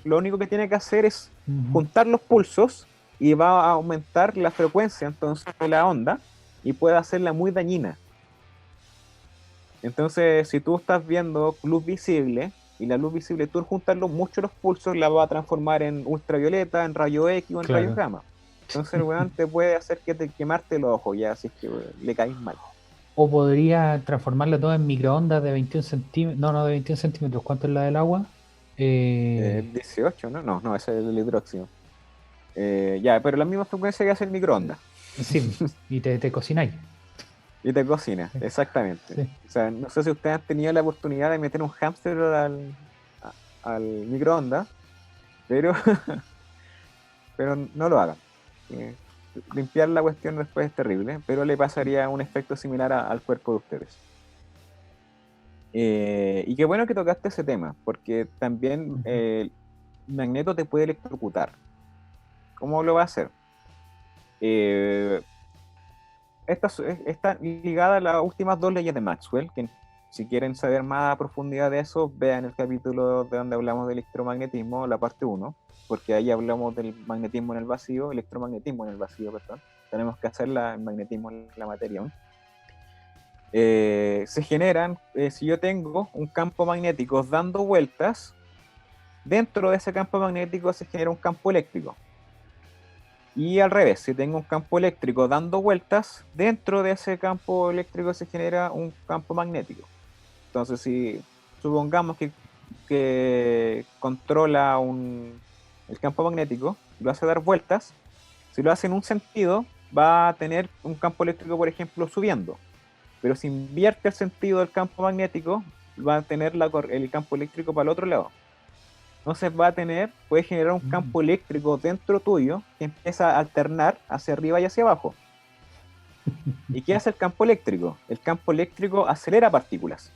lo único que tiene que hacer es Ujú. juntar los pulsos y va a aumentar la frecuencia entonces de la onda y puede hacerla muy dañina. Entonces, si tú estás viendo luz visible y la luz visible, tú al juntarlo mucho los pulsos la va a transformar en ultravioleta, en rayo X o en rayos Claro. gamma. Entonces el weón te puede hacer que te quemarte los ojos ya, si es que le caes mal. O podría transformarla todo en microondas de 21 centímetros. No, no de 21 centímetros. ¿Cuánto es la del agua? Eh, 18, ¿no? No, ese es el hidróxido. Ya, pero la misma frecuencia que hace el microondas. sí, y te cocináis. Y te cocina, exactamente. Sí. O sea, no sé si ustedes han tenido la oportunidad de meter un hámster al microondas, pero, pero no lo hagan. Eh, Limpiar la cuestión después es terrible, pero le pasaría un efecto similar al cuerpo de ustedes. Y qué bueno que tocaste ese tema, porque también Ujú. Magneto te puede electrocutar. ¿Cómo lo va a hacer? Eh, está ligada a las últimas dos leyes de Maxwell, que si quieren saber más a profundidad de eso, vean el capítulo de donde hablamos del electromagnetismo, la parte 1, porque ahí hablamos del magnetismo en el vacío, electromagnetismo en el vacío, perdón. Tenemos que hacer el magnetismo en la materia aún. Se generan, si yo tengo un campo magnético dando vueltas, dentro de ese campo magnético se genera un campo eléctrico. Y al revés, si tengo un campo eléctrico dando vueltas, dentro de ese campo eléctrico se genera un campo magnético. Entonces, si supongamos que controla el campo magnético, lo hace dar vueltas, si lo hace en un sentido, va a tener un campo eléctrico, por ejemplo, subiendo. Pero si invierte el sentido del campo magnético, va a tener el campo eléctrico para el otro lado. Entonces puede generar un campo eléctrico dentro tuyo que empieza a alternar hacia arriba y hacia abajo. ¿Y qué hace el campo eléctrico? El campo eléctrico acelera partículas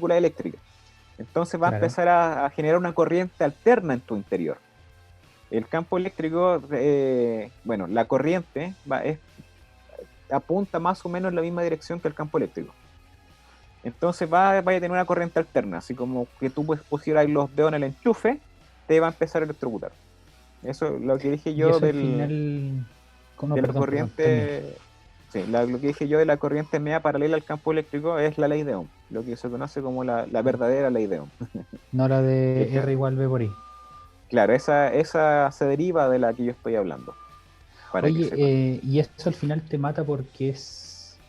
eléctricas. Entonces va a Claro. empezar a generar una corriente alterna en tu interior. El campo eléctrico, la corriente apunta más o menos en la misma dirección que el campo eléctrico. Entonces vaya a tener una corriente alterna, así como que tú pusieras los dedos en el enchufe, te va a empezar a electrocutar. Eso es lo que dije Y yo eso al de final. No, la perdón, termina. corriente. Sí, lo que dije yo de la corriente media paralela al campo eléctrico es la ley de Ohm, lo que se conoce como la verdadera ley de Ohm. No la de Que, R igual B por I. claro, esa se deriva de la que yo estoy hablando, para que Oye, sepan. y eso al final te mata porque es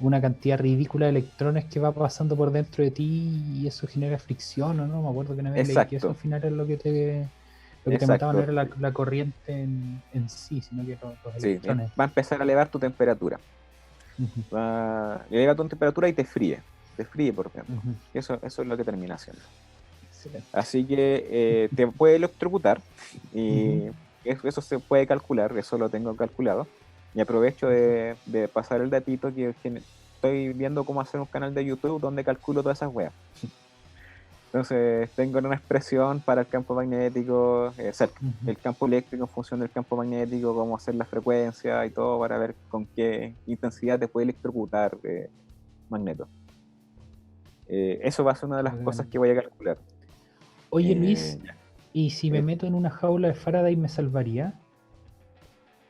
una cantidad ridícula de electrones que va pasando por dentro de ti y eso genera fricción, ¿o no? Me acuerdo que una vez leí que eso al Exacto, final es lo que te mataba, no exacto. era la corriente en sí, sino que los Sí, electrones. va a empezar a elevar tu temperatura. Ujú, Eleva tu temperatura y te fríe por dentro. ujú. Eso es lo que termina haciendo. Excelente. Así que te puede electrocutar y Ujú. eso se puede calcular, eso lo tengo calculado. Y aprovecho de pasar el datito que estoy viendo cómo hacer un canal de YouTube donde calculo todas esas weas. Entonces tengo una expresión para el campo magnético, Ujú. el campo eléctrico en función del campo magnético, cómo hacer la frecuencia y todo para ver con qué intensidad te puede electrocutar Magneto. Eso va a ser una de las cosas que voy a calcular. Oye Luis, Ya. ¿y si me meto en una jaula de Faraday me salvaría?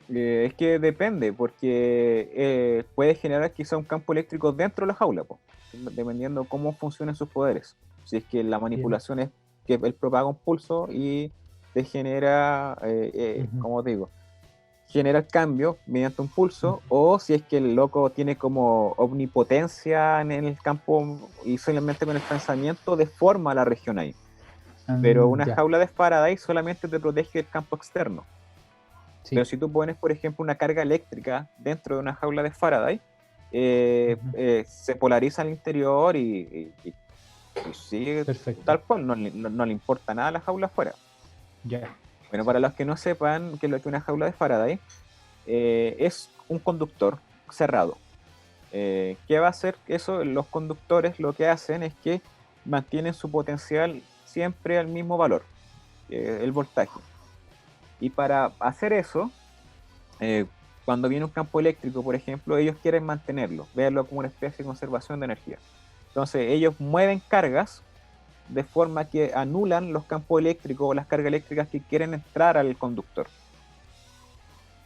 Es que depende, porque puede generar quizá un campo eléctrico dentro de la jaula, po, dependiendo cómo funcionan sus poderes. Si es que la Bien. manipulación es que él propaga un pulso y te genera, Ujú, como digo, genera el cambio mediante un ujú. pulso, o si es que el loco tiene como omnipotencia en el campo y solamente con el pensamiento deforma la región ahí. Pero una Ya, jaula de Faraday solamente te protege del campo externo. Pero sí. si tú pones, por ejemplo, una carga eléctrica dentro de una jaula de Faraday, Ujú. se polariza al interior y sigue Perfecto. tal cual, no le importa nada a la jaula afuera. Ya. Bueno, Sí. para los que no sepan qué es lo que es una jaula de Faraday, es un conductor cerrado. ¿Qué va a hacer eso? Los conductores lo que hacen es que mantienen su potencial siempre al mismo valor, el voltaje. Y para hacer eso, eh, cuando viene un campo eléctrico, por ejemplo, ellos quieren mantenerlo, verlo como una especie de conservación de energía. Entonces, ellos mueven cargas de forma que anulan los campos eléctricos o las cargas eléctricas que quieren entrar al conductor.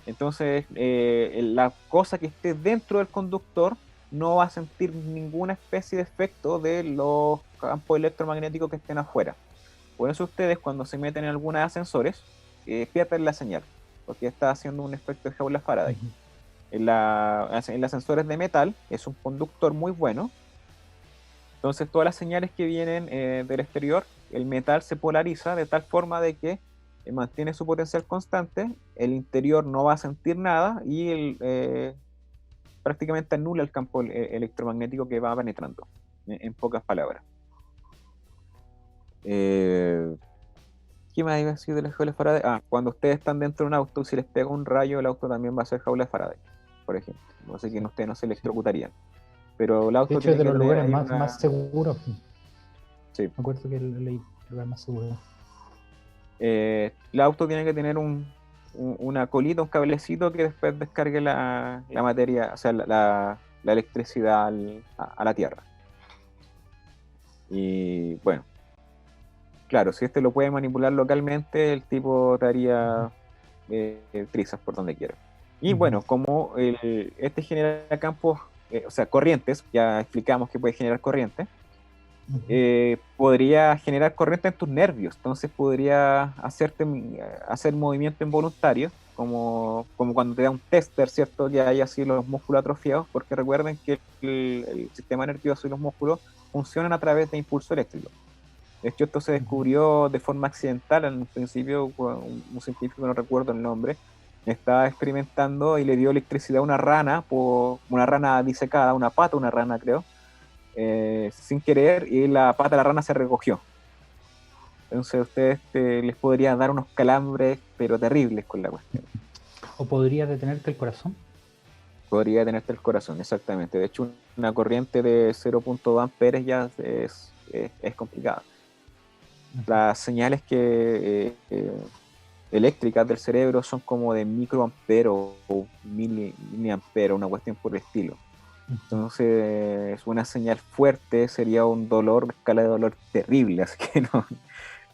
Entonces, la cosa que esté dentro del conductor no va a sentir ninguna especie de efecto de los campos electromagnéticos que estén afuera. Por eso ustedes cuando se meten en algunos ascensores, pierden la señal, porque está haciendo un efecto de jaula Faraday. Ujú. En los ascensores de metal es un conductor muy bueno, entonces todas las señales que vienen del exterior el metal se polariza de tal forma de que mantiene su potencial constante, el interior no va a sentir nada y prácticamente anula el campo electromagnético que va penetrando, en pocas palabras. ¿Qué más iba a decir de las jaulas Faraday? Cuando ustedes están dentro de un auto, si les pega un rayo, el auto también va a ser jaula de Faraday, por ejemplo. Así que ustedes no se electrocutarían. Pero el auto De hecho, es tiene de que los tener lugares ahí más seguros. Sí. Me acuerdo que el lugar más seguro. El auto tiene que tener una colita, un cablecito que después descargue la materia, o sea, la electricidad a la Tierra. Y bueno, claro, si este lo puede manipular localmente, el tipo te haría trizas por donde quiera. Y bueno, como este genera campos, o sea, corrientes, ya explicamos que puede generar corrientes, podría generar corriente en tus nervios, entonces podría hacer movimiento involuntario, como cuando te da un tester, ¿cierto? Que hay así los músculos atrofiados, porque recuerden que el sistema nervioso y los músculos funcionan a través de impulso eléctrico. De hecho, esto se descubrió de forma accidental en un principio, un científico, no recuerdo el nombre, estaba experimentando y le dio electricidad a una rana, una rana disecada, una pata, una rana creo, sin querer, y la pata de la rana se recogió. Entonces a ustedes les podría dar unos calambres, pero terribles con la cuestión. ¿O podría detenerte el corazón? Podría detenerte el corazón, exactamente. De hecho, una corriente de 0.2 amperes ya es complicada. Las señales eléctricas del cerebro son como de microampero o miliampero, una cuestión por el estilo. Entonces, una señal fuerte sería un dolor, una escala de dolor terrible, así que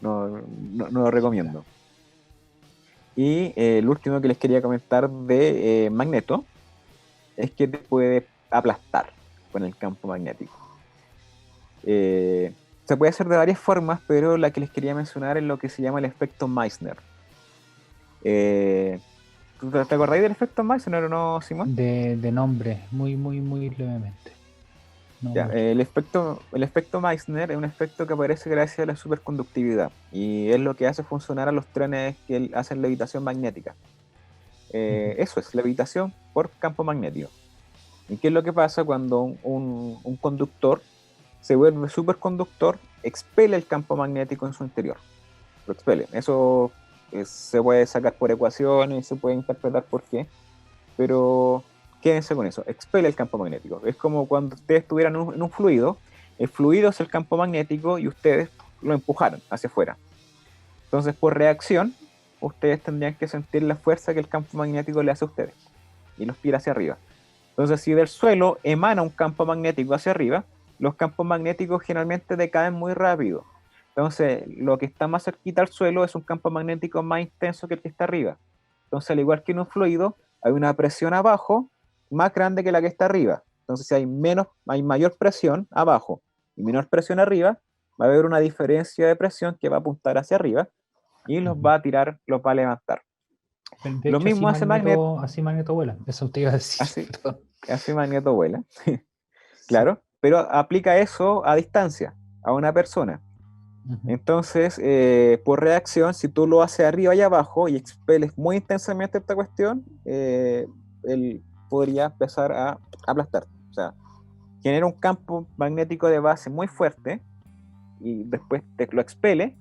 no lo recomiendo. Y el último que les quería comentar de Magneto es que te puede aplastar con el campo magnético. Se puede hacer de varias formas, pero la que les quería mencionar es lo que se llama el efecto Meissner. ¿Te acordáis del efecto Meissner o no, Simón? De nombre, muy levemente. No Ya, el efecto Meissner es un efecto que aparece gracias a la superconductividad y es lo que hace funcionar a los trenes que hacen levitación magnética. Eso es, levitación por campo magnético. ¿Y qué es lo que pasa cuando un conductor se vuelve superconductor? Expele el campo magnético en su interior. Lo expele. Eso se puede sacar por ecuaciones, se puede interpretar por qué, pero quédense con eso, expele el campo magnético. Es como cuando ustedes estuvieran en un fluido, el fluido es el campo magnético y ustedes lo empujaron hacia afuera. Entonces, por reacción, ustedes tendrían que sentir la fuerza que el campo magnético le hace a ustedes y los tira hacia arriba. Entonces, si del suelo emana un campo magnético hacia arriba, los campos magnéticos generalmente decaen muy rápido. Entonces, lo que está más cerquita al suelo es un campo magnético más intenso que el que está arriba. Entonces, al igual que en un fluido, hay una presión abajo más grande que la que está arriba. Entonces, si hay mayor presión abajo y menor presión arriba, va a haber una diferencia de presión que va a apuntar hacia arriba y los va a tirar, los va a levantar. De Lo hecho, mismo hace Magneto. Así Magneto vuela. Eso te iba a decir. Así Magneto vuela. Claro, sí. Pero aplica eso a distancia, a una persona. Entonces, por reacción, si tú lo haces arriba y abajo y expeles muy intensamente esta cuestión, él podría empezar a aplastar. O sea, genera un campo magnético de base muy fuerte y después te lo expele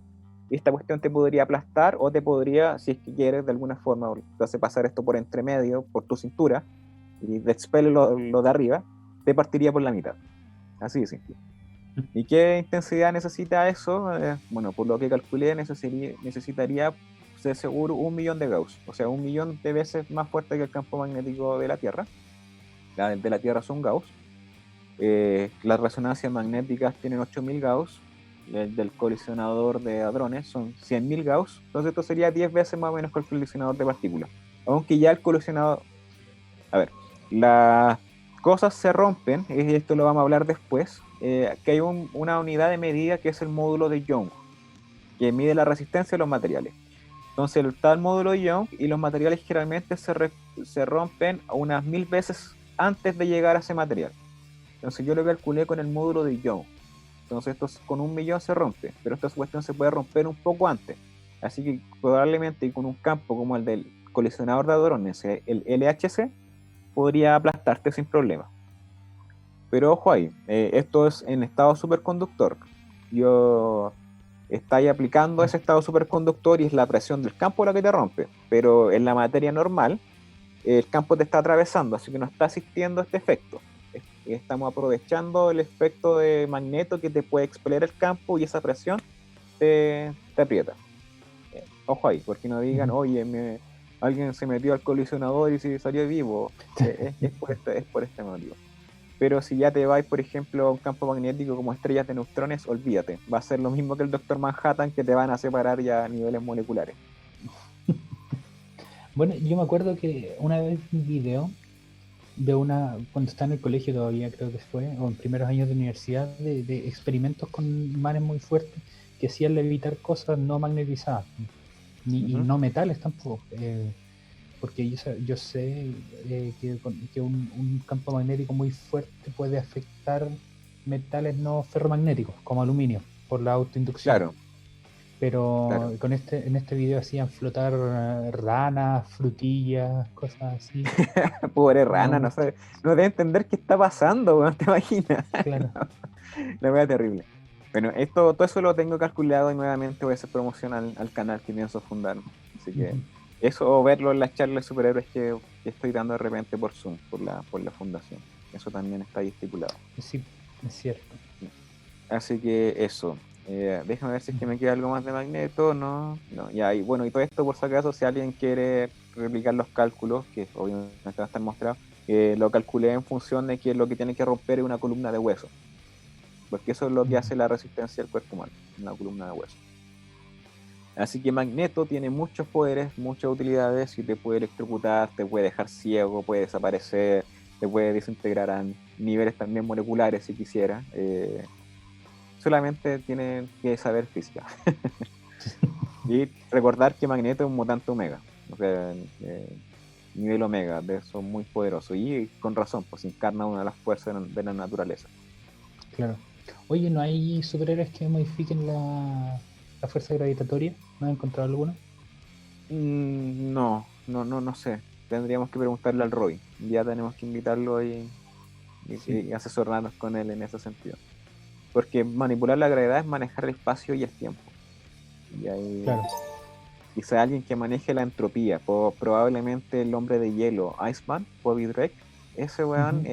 y esta cuestión te podría aplastar o te podría, si es que quieres, de alguna forma, te hace pasar esto por entre medio, por tu cintura y te expele lo de arriba, te partiría por la mitad. Así de simple. ¿Y qué intensidad necesita eso? Bueno, por lo que calculé, necesitaría de seguro 1 millón de Gauss, o sea, 1 millón de veces más fuerte que el campo magnético de la Tierra. El de la Tierra son Gauss. Las resonancias magnéticas tienen 8000 Gauss. El del colisionador de hadrones son 100.000 Gauss. Entonces esto sería 10 veces más o menos que el colisionador de partículas. Aunque ya el colisionador... A ver, las cosas se rompen, y esto lo vamos a hablar después, que hay una unidad de medida que es el módulo de Young, que mide la resistencia de los materiales. Entonces está el módulo de Young y los materiales generalmente se rompen unas 1000 veces antes de llegar a ese material. Entonces yo lo calculé con el módulo de Young. entonces esto con 1.000.000 se rompe, pero esta cuestión se puede romper un poco antes, así que probablemente con un campo como el del colisionador de hadrones, el LHC, podría aplastarte sin problema. Pero ojo ahí, esto es en estado superconductor. Estáis aplicando ese estado superconductor y es la presión del campo la que te rompe. Pero en la materia normal, el campo te está atravesando, así que no está asistiendo a este efecto. Estamos aprovechando el efecto de magneto que te puede expeler el campo y esa presión te aprieta. Ojo ahí, porque no digan, oye, alguien se metió al colisionador y se salió vivo. Es por este motivo. Pero si ya te vas, por ejemplo, a un campo magnético como estrellas de neutrones, olvídate. Va a ser lo mismo que el Doctor Manhattan, que te van a separar ya a niveles moleculares. Bueno, yo me acuerdo que una vez vi un video de cuando estaba en el colegio todavía, creo que fue, o en primeros años de universidad, de experimentos con imanes muy fuertes que hacían levitar cosas no magnetizadas, y no metales tampoco. Porque yo sé que un campo magnético muy fuerte puede afectar metales no ferromagnéticos, como aluminio, por la autoinducción. Claro. Pero claro. en este video hacían flotar ranas, frutillas, cosas así. Pobre rana, no sabe, no debe entender qué está pasando, weón, ¿te imaginas? Claro. La wea terrible. Bueno, todo eso lo tengo calculado y nuevamente voy a hacer promoción al canal que pienso fundar. Así que eso, o verlo en las charlas de superhéroes que estoy dando de repente por Zoom, por la fundación. Eso también está ahí estipulado. Sí, es cierto. Así que eso. Déjame ver si es que me queda algo más de Magneto. No, ya, y bueno, y todo esto por si acaso, si alguien quiere replicar los cálculos, que obviamente van a estar mostrados, lo calculé en función de que lo que tiene que romper es una columna de hueso. Porque eso es lo que hace la resistencia del cuerpo humano, una columna de hueso. Así que Magneto tiene muchos poderes, muchas utilidades, y te puede electrocutar, te puede dejar ciego, puede desaparecer, te puede desintegrar a niveles también moleculares si quisiera. Solamente tiene que saber física. Y recordar que Magneto es un mutante omega, o sea, nivel omega, de eso muy poderoso, y con razón, pues encarna una de las fuerzas de la naturaleza. Claro. Oye, ¿no hay superhéroes que modifiquen la fuerza gravitatoria? ¿No has encontrado alguno? No sé. Tendríamos que preguntarle al Roy. Ya tenemos que invitarlo y asesorarnos con él en ese sentido. Porque manipular la gravedad es manejar el espacio y el tiempo. Y ahí, claro. quizá alguien que maneje la entropía, probablemente el hombre de hielo, Iceman, Bobby Drake, ese weón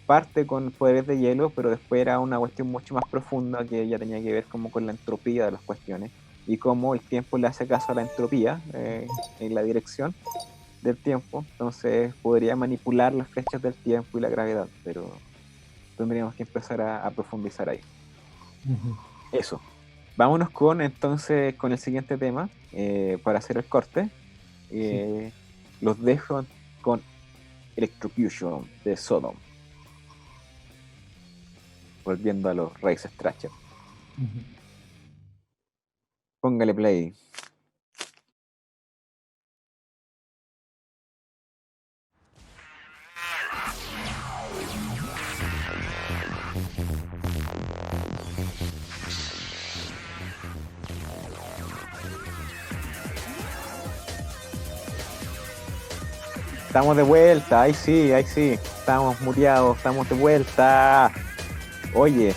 parte con poderes de hielo, pero después era una cuestión mucho más profunda que ya tenía que ver como con la entropía de las cuestiones y cómo el tiempo le hace caso a la entropía en la dirección del tiempo. Entonces podría manipular las flechas del tiempo y la gravedad, pero tendríamos que empezar a profundizar ahí. Eso. Vámonos con el siguiente tema para hacer el corte. Los dejo con Electrocution de Sodom. Volviendo a los Race Stratcher. Póngale play. Estamos de vuelta, ahí sí, estamos muteados, estamos de vuelta. Oye,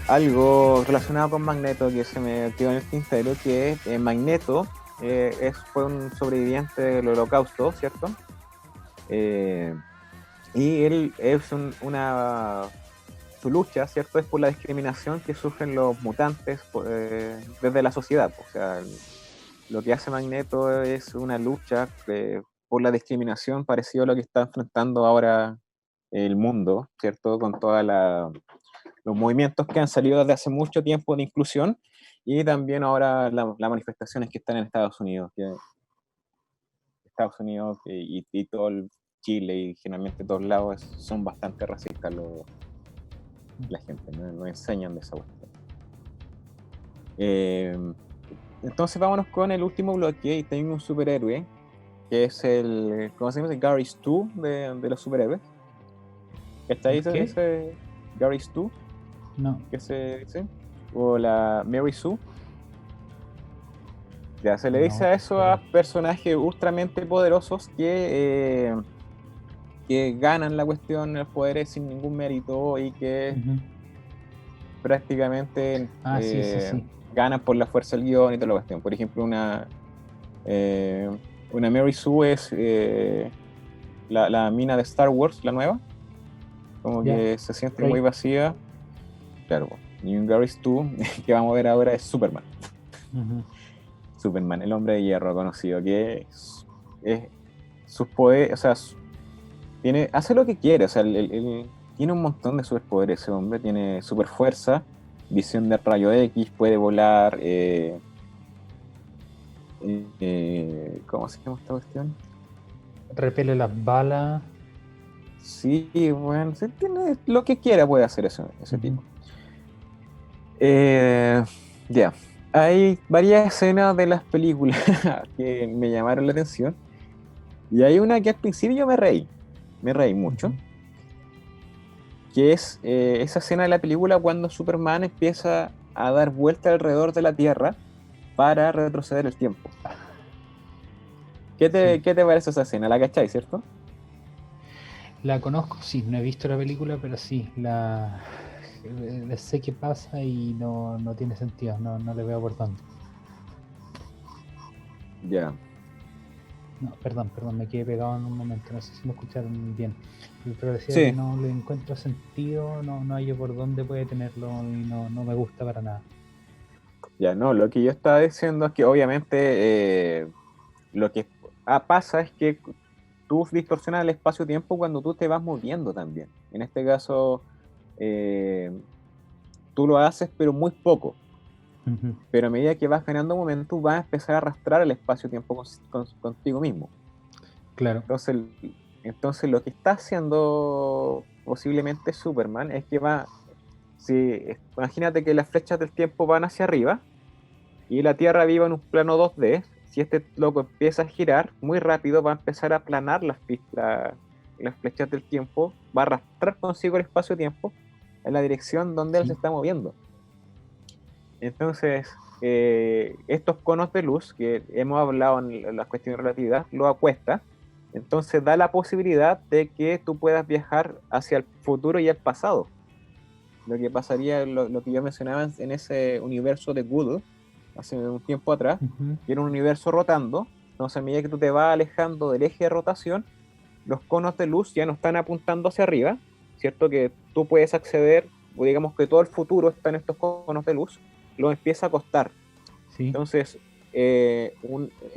algo relacionado con Magneto que se me quedó en el tintero, que Magneto fue un sobreviviente del Holocausto, ¿cierto? Y él es su lucha, ¿cierto? Es por la discriminación que sufren los mutantes desde la sociedad. O sea, lo que hace Magneto es una lucha por la discriminación, parecido a lo que está enfrentando ahora el mundo, ¿cierto? Con todos los movimientos que han salido desde hace mucho tiempo de inclusión, y también ahora las manifestaciones que están en Estados Unidos, y todo el Chile y generalmente todos lados son bastante racistas la gente, ¿no? Nos enseñan de esa cuestión. Entonces vámonos con el último bloque, y tengo un superhéroe que es ¿cómo se llama? El Gary Stu de los superhéroes. ¿Está ahí ese Gary Stu? No. que se dice, o la Mary Sue. Ya se le dice No, a eso a personajes ultramente poderosos que ganan la cuestión, los poderes sin ningún mérito y que Ujú. prácticamente Sí. ganan por la fuerza del guión y toda la cuestión. Por ejemplo, eh, una Mary Sue es la mina de Star Wars, la nueva, como Ya, que se siente Rey. muy vacía. Claro, y un Garys 2 que vamos a ver ahora es Superman. Ujú. Superman, el hombre de hierro conocido, que es sus poderes, o sea, hace lo que quiere, o sea, tiene un montón de superpoderes ese hombre, tiene super fuerza, visión de rayo X, puede volar, ¿cómo se llama esta cuestión? Repele las balas. Sí, bueno, sí, tiene lo que quiera puede hacer ese Ujú. tipo. Ya, hay varias escenas de las películas que me llamaron la atención. Y hay una que al principio yo me reí mucho, Ujú. que es esa escena de la película cuando Superman empieza a dar vuelta alrededor de la Tierra para retroceder el tiempo. Sí. ¿Qué te parece esa escena? ¿La cachai, cierto? La conozco, sí, no he visto la película, pero sí, sé qué pasa y no tiene sentido, no le veo por dónde. Ya. No, perdón, me quedé pegado en un momento, no sé si me escucharon bien. Pero decía que Sí, no le encuentro sentido, no hay por dónde puede tenerlo y no me gusta para nada. ya no, lo que yo estaba diciendo es que obviamente lo que pasa es que tú distorsionas el espacio-tiempo cuando tú te vas moviendo también. En este caso, eh, tú lo haces, pero muy poco. Ujú. Pero a medida que vas ganando momentum, vas a empezar a arrastrar el espacio-tiempo contigo mismo. Claro. Entonces, entonces, lo que está haciendo posiblemente Superman es que imagínate que las flechas del tiempo van hacia arriba y la Tierra viva en un plano 2D. Si este loco empieza a girar muy rápido, va a empezar a aplanar las flechas del tiempo, va a arrastrar consigo el espacio-tiempo en la dirección donde él se Sí. está moviendo. Entonces, estos conos de luz que hemos hablado en las cuestiones de relatividad, lo acuesta, entonces da la posibilidad de que tú puedas viajar hacia el futuro y el pasado. Lo que pasaría, lo que yo mencionaba en ese universo de Goodall, hace un tiempo atrás, Ujú. que era un universo rotando, entonces a medida que tú te vas alejando del eje de rotación, los conos de luz ya no están apuntando hacia arriba, ¿cierto? Que tú puedes acceder, o digamos que todo el futuro está en estos conos de luz, lo empieza a acostar. Sí. Entonces, en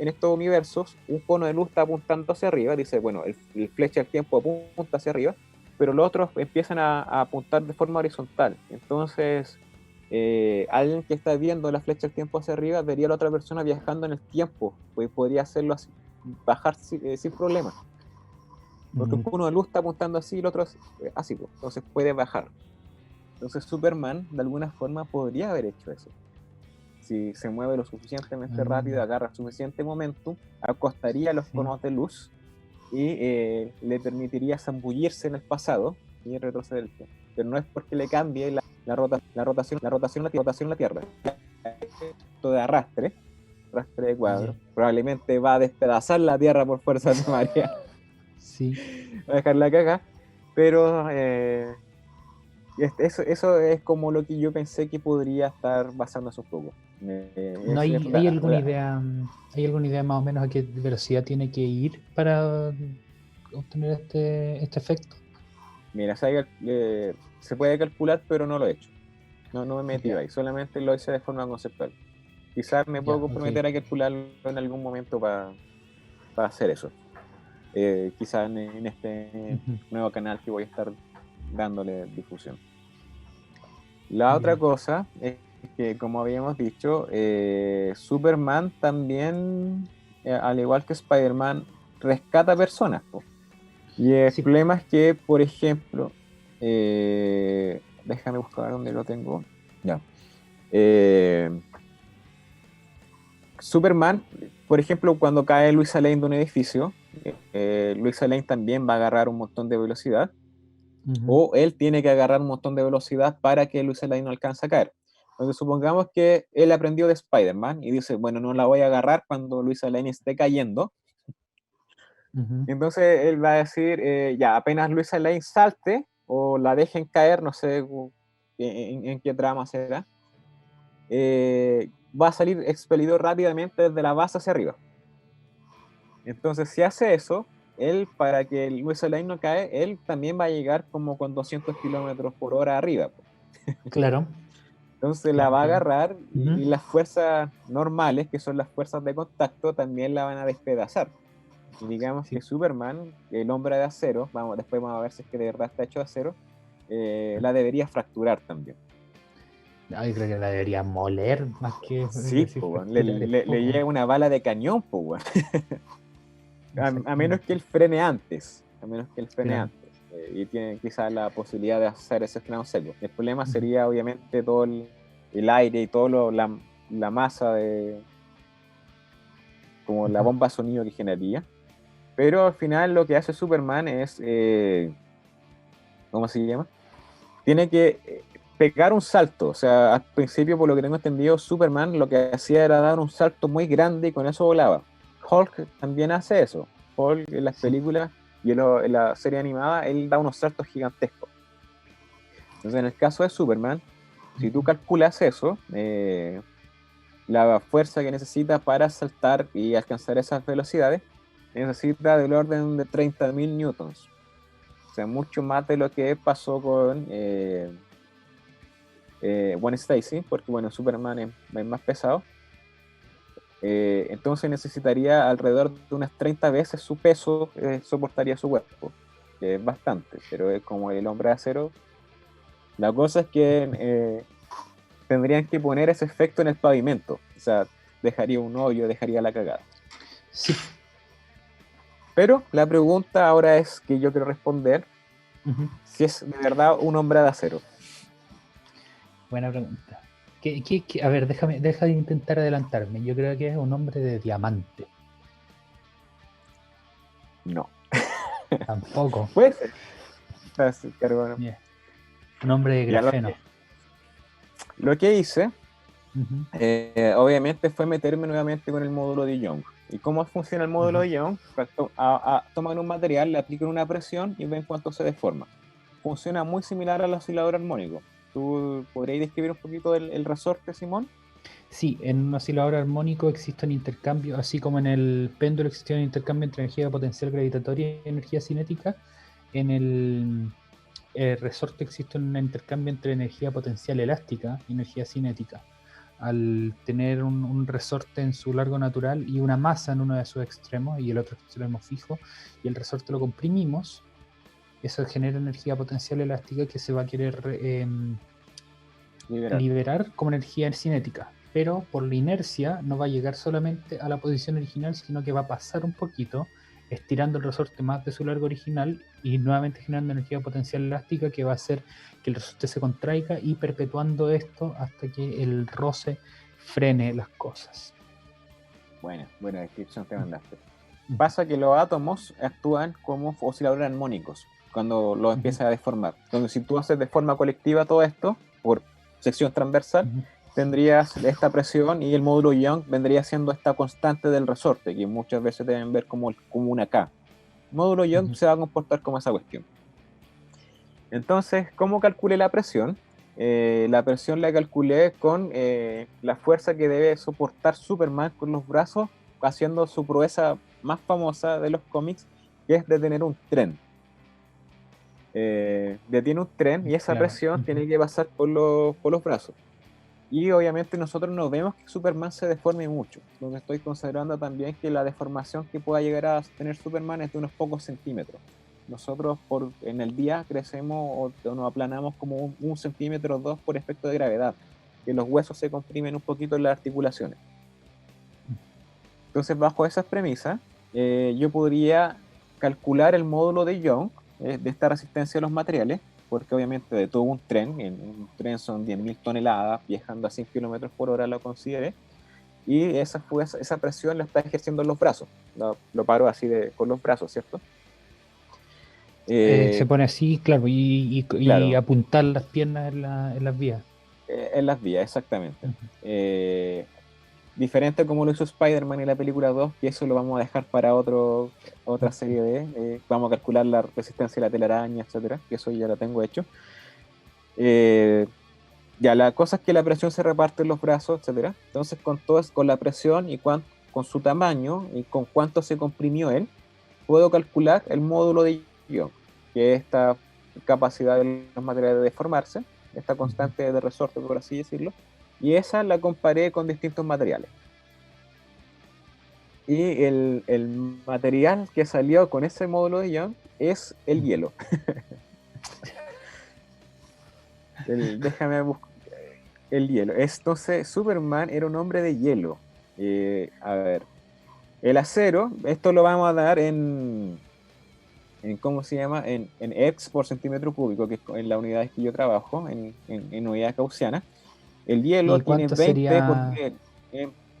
estos universos, un cono de luz está apuntando hacia arriba, dice, bueno, el flecha del tiempo apunta hacia arriba, pero los otros empiezan a apuntar de forma horizontal. Entonces, alguien que está viendo la flecha del tiempo hacia arriba vería a la otra persona viajando en el tiempo, pues podría hacerlo así, bajar sin problema. Porque un Ujú. cono de luz está apuntando así y el otro así, pues, entonces puede bajar. Entonces Superman, de alguna forma, podría haber hecho eso. Si se mueve lo suficientemente rápido, Mm. agarra suficiente momentum, acostaría los Sí. conos de luz y le permitiría zambullirse en el pasado y retroceder el tiempo. Pero no es porque le cambie la rotación a la Tierra. Esto de arrastre de cuadro, Yeah. probablemente va a despedazar la Tierra por fuerza de marea, Sí. va a dejar la caga, pero eso es como lo que yo pensé que podría estar basándose un poco. ¿No hay hay alguna idea más o menos a qué velocidad tiene que ir para obtener este efecto? Mira, se puede calcular, pero no lo he hecho. No me he metido Ya, ahí, solamente lo hice de forma conceptual. Quizás me puedo ya, ok. comprometer a calcularlo en algún momento para hacer eso. Quizás en este Ujú. nuevo canal que voy a estar dándole difusión. La otra Ya. cosa es que, como habíamos dicho, Superman también, al igual que Spider-Man, rescata personas, po. Y el Sí. problema es que, por ejemplo, déjame buscar dónde lo tengo. Ya. Superman, por ejemplo, cuando cae Luisa Lane de un edificio, Luisa Lane también va a agarrar un montón de velocidad Ujú, o él tiene que agarrar un montón de velocidad para que Luis Lane no alcance a caer. Entonces supongamos que él aprendió de Spider-Man y dice, bueno, no la voy a agarrar cuando Luis Lane esté cayendo. ujú. Entonces él va a decir, ya, apenas Luis Lane salte o la dejen caer, no sé en qué trama será, va a salir expelido rápidamente desde la base hacia arriba. Entonces, si hace eso, él, para que el Luis Lane no cae, él también va a llegar como con 200 kilómetros por hora arriba. Claro, Entonces la claro, va a claro. agarrar Ujú. y las fuerzas normales, que son las fuerzas de contacto, también la van a despedazar. Y digamos Sí. que Superman, el hombre de acero, después vamos a ver si es que de verdad está hecho de acero, la debería fracturar también. No, yo creo que la debería moler más que Sí, decir po, weón. Le, fracturar, es le poco. llega una bala de cañón, po, weón. A menos que Exactamente. él frene antes, a menos que él frene Claro. antes, y tiene quizás la posibilidad de hacer ese frenado seco. El problema Ujú. sería obviamente todo el aire y todo la masa de como la Ujú. bomba de sonido que generaría, pero al final lo que hace Superman es, ¿cómo se llama? Tiene que pegar un salto, o sea, al principio por lo que tengo entendido, Superman lo que hacía era dar un salto muy grande y con eso volaba. Hulk también hace eso. Hulk en las Sí. películas y en la serie animada, él da unos saltos gigantescos. Entonces, en el caso de Superman, si tú Ujú. calculas eso, la fuerza que necesita para saltar y alcanzar esas velocidades, necesita del orden de 30.000 newtons. O sea, mucho más de lo que pasó con Gwen Stacy, porque bueno, Superman es más pesado. Entonces necesitaría alrededor de unas 30 veces su peso, soportaría su cuerpo, que es bastante, pero es como el hombre de acero. La cosa es que tendrían que poner ese efecto en el pavimento, o sea, dejaría un hoyo, dejaría la cagada. Sí. Pero la pregunta ahora es que yo quiero responder, Ujú. si es de verdad un hombre de acero. Buena pregunta. A ver, deja de intentar adelantarme. Yo creo que es un hombre de diamante. No. Tampoco. Puede ser. Así, carbono. Yeah. Un hombre de Ya grafeno. lo que hice, Ujú, obviamente, fue meterme nuevamente con el módulo de Young. ¿Y cómo funciona el módulo ujú. de Young? Pues, toman un material, le aplican una presión y ven cuánto se deforma. Funciona muy similar al oscilador armónico. ¿Tú podrías describir un poquito el resorte, Simón? Sí, en un oscilador armónico existe un intercambio, así como en el péndulo existe un intercambio entre energía potencial gravitatoria y energía cinética. En el resorte existe un intercambio entre energía potencial elástica y energía cinética. Al tener un resorte en su largo natural y una masa en uno de sus extremos y el otro extremo fijo, y el resorte lo comprimimos, eso genera energía potencial elástica que se va a querer Liberal. liberar como energía cinética, pero por la inercia no va a llegar solamente a la posición original, sino que va a pasar un poquito, estirando el resorte más de su largo original y nuevamente generando energía potencial elástica que va a hacer que el resorte se contraiga y perpetuando esto hasta que el roce frene las cosas. Buena descripción que mandaste. Ujú, Pasa que los átomos actúan como osciladores armónicos cuando los ujú, empiezas a deformar. Entonces, si tú haces de forma colectiva todo esto, por sección transversal, ujú. tendrías esta presión y el módulo Young vendría siendo esta constante del resorte, que muchas veces deben ver como una K. El módulo Young Ujú. se va a comportar como esa cuestión. Entonces, ¿cómo calculé la presión? La presión la calculé con la fuerza que debe soportar Superman con los brazos, haciendo su proeza más famosa de los cómics, que es detener un tren. Detiene un tren y esa Claro. presión Ujú, tiene que pasar por los brazos. Y obviamente nosotros no vemos que Superman se deforme mucho. Lo que estoy considerando también que la deformación que pueda llegar a tener Superman es de unos pocos centímetros. Nosotros en el día crecemos o nos aplanamos como un centímetro o dos por efecto de gravedad, que los huesos se comprimen un poquito en las articulaciones. Entonces, bajo esas premisas, yo podría calcular el módulo de Young de esta resistencia a los materiales, porque obviamente de todo un tren, en un tren son 10.000 toneladas, viajando a 100 kilómetros por hora, lo consideré, y esa presión la está ejerciendo en los brazos. Lo paro así con los brazos, ¿cierto? Se pone así, claro, y Claro, apuntar las piernas en las vías. en las vías, exactamente. Ujú. Diferente como lo hizo Spider-Man en la película 2, que eso lo vamos a dejar para otra serie vamos a calcular la resistencia de la telaraña, etcétera, que eso ya lo tengo hecho. Eh, ya la cosa es que la presión se reparte en los brazos, etcétera. Entonces, con la presión y con su tamaño y con cuánto se comprimió él, puedo calcular el módulo de Young, que es esta capacidad de los materiales de deformarse, esta constante de resorte, por así decirlo, y esa la comparé con distintos materiales. Y el material que salió con ese módulo de Young es el hielo. Déjame buscar el hielo. Entonces, Superman era un hombre de hielo. A ver, el acero, esto lo vamos a dar en ¿cómo se llama? En Hertz por centímetro cúbico, que es en las unidades que yo trabajo, en unidades gaussianas. El hielo ¿Y tiene cuánto 20 sería? porque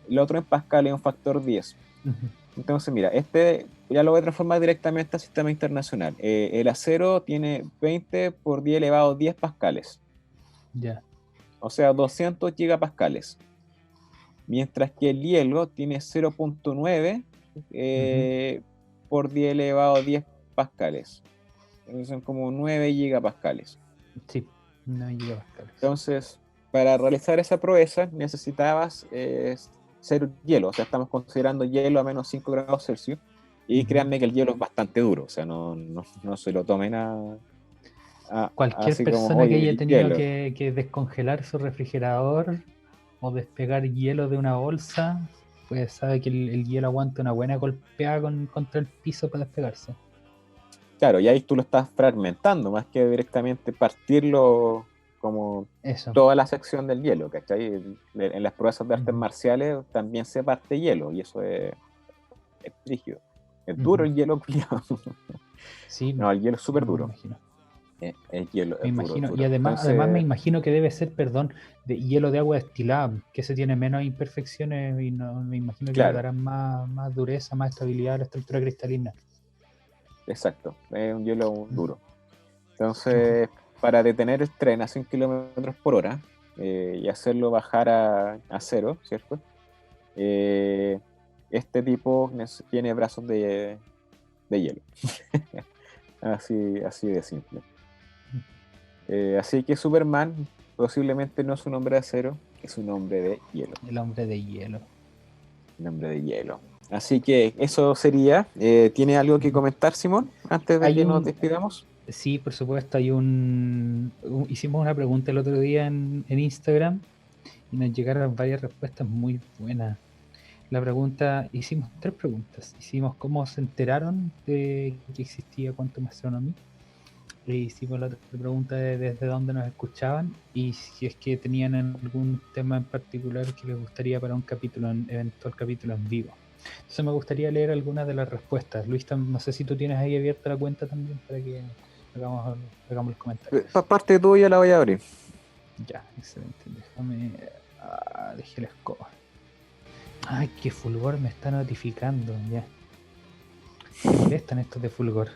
el otro en Pascal es un factor 10. Ujú. Entonces, mira, ya lo voy a transformar directamente al sistema internacional. El acero tiene 20 por 10 elevado a 10 pascales, Ya. o sea, 200 gigapascales. Mientras que el hielo tiene 0.9 Ujú. por 10 elevado a 10 pascales. Entonces son como 9 gigapascales. Sí, no gigapascales. Entonces, para realizar esa proeza necesitabas ser hielo, o sea, estamos considerando hielo a menos 5 grados Celsius. Y Ujú. créanme que el hielo es bastante duro, o sea, no se lo tomen Cualquier así como, persona que oye, haya el tenido hielo. que descongelar su refrigerador o despegar hielo de una bolsa, pues sabe que el hielo aguanta una buena golpeada contra el piso para despegarse. Claro, y ahí tú lo estás fragmentando, más que directamente partirlo como Eso. toda la sección del hielo, ¿cachai? En las proezas de artes Ujú. marciales también se parte hielo, y eso es rígido. Es duro Ujú. el hielo, culiao. Sí, No, el hielo es sí, súper me duro. imagino. El hielo Me es duro, es imagino. Y duro. además me Entonces, imagino que debe ser, perdón, de hielo de agua destilada, que se tiene menos imperfecciones y no, me imagino que le claro, darán más dureza, más estabilidad a la estructura cristalina. exacto, es un hielo Mm. duro. Ujú. Entonces, para detener el tren a 100 kilómetros por hora y hacerlo bajar a cero, ¿cierto? Eh, este tipo tiene brazos de hielo. Así de simple. Así que Superman posiblemente no es un hombre de acero, es un hombre de hielo. El hombre de hielo. Un hombre de hielo. Así que eso sería. ¿Tiene algo que Ujú. comentar, Simón, antes de Hay que nos un, despidamos? sí, por supuesto, hicimos una pregunta el otro día en Instagram y nos llegaron varias respuestas muy buenas. La pregunta, hicimos tres preguntas. Hicimos cómo se enteraron de que existía Quantum Astronomy. E hicimos la otra pregunta de desde dónde nos escuchaban y si es que tenían algún tema en particular que les gustaría para un capítulo, eventual capítulo en vivo. Entonces me gustaría leer algunas de las respuestas. Luis, no sé si tú tienes ahí abierta la cuenta también para que hagamos los comentarios. Parte tuya la voy a abrir. Ya, excelente. Déjame. Dejé la escoba. Ay, que Fulgor me está notificando. Ya. Me molestan estos de Fulgor.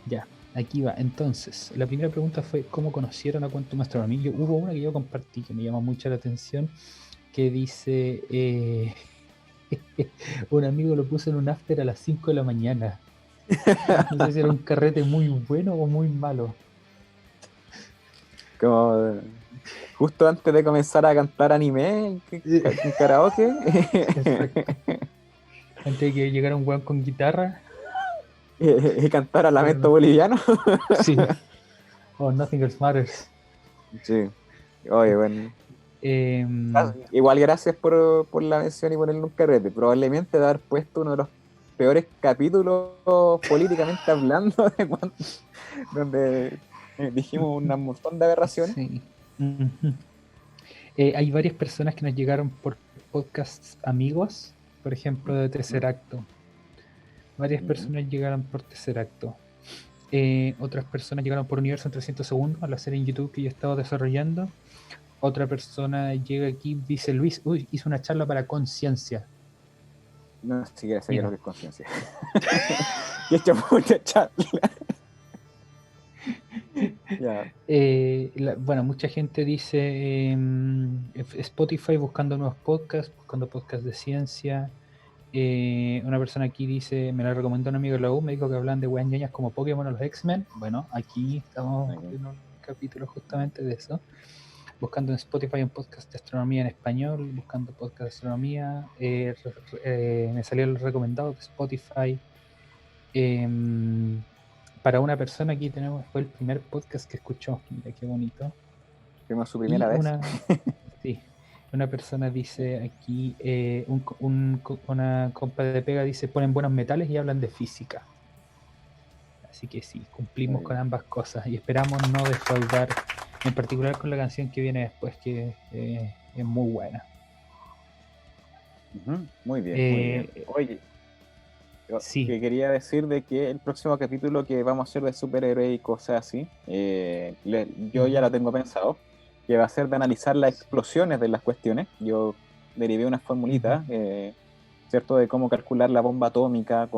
Ya, aquí va. Entonces, la primera pregunta fue ¿cómo conocieron a Quantum Astronomy? Hubo una que yo compartí que me llamó mucho la atención, que dice, un amigo lo puso en un after a las 5 de la mañana. No sé si era un carrete muy bueno o muy malo. Como justo antes de comenzar a cantar anime en karaoke. Exacto. Antes de que llegara un weón con guitarra. Y cantar a Lamento Pero, Boliviano. sí. Oh, Nothing Else Matters. Sí, oye, bueno. Em, Igual gracias por la mención y ponerle un carrete. Probablemente de haber puesto uno de los peores capítulos políticamente hablando donde dijimos un montón de aberraciones. sí. Ujú. Hay varias personas que nos llegaron por podcasts amigos, por ejemplo, de Tercer Acto. Varias Ujú. personas llegaron por Tercer Acto. Otras personas llegaron por Universo en 300 segundos, a la serie en YouTube que yo estaba desarrollando. Otra persona llega aquí, dice Luis, uy, hizo una charla para conciencia. No siquiera sé qué es lo Mira, que es conciencia. que hecho mucha charla. Ya. Bueno, mucha gente dice Spotify buscando nuevos podcasts, buscando podcasts de ciencia. Una persona aquí dice, me la recomendó un amigo de la U, me dijo que hablan de weas ñoñas como Pokémon o los X-Men. Bueno, aquí estamos en un capítulo justamente de eso. Buscando en Spotify un podcast de astronomía en español, buscando podcast de astronomía. Me salió el recomendado de Spotify. Para una persona aquí fue el primer podcast que escuchó. Mira qué bonito. Fuimos su Y primera vez. sí, una persona dice aquí, una compa de pega dice, ponen buenos metales y hablan de física. Así que sí, cumplimos con ambas cosas y esperamos no defraudar, en particular con la canción que viene después, que es muy buena. Muy bien, muy bien. Oye, sí. que quería decir de que el próximo capítulo que vamos a hacer de superhéroes y cosas así, yo ya lo tengo pensado, que va a ser de analizar las explosiones de las cuestiones. Yo derivé una formulita, ¿cierto?, de cómo calcular la bomba atómica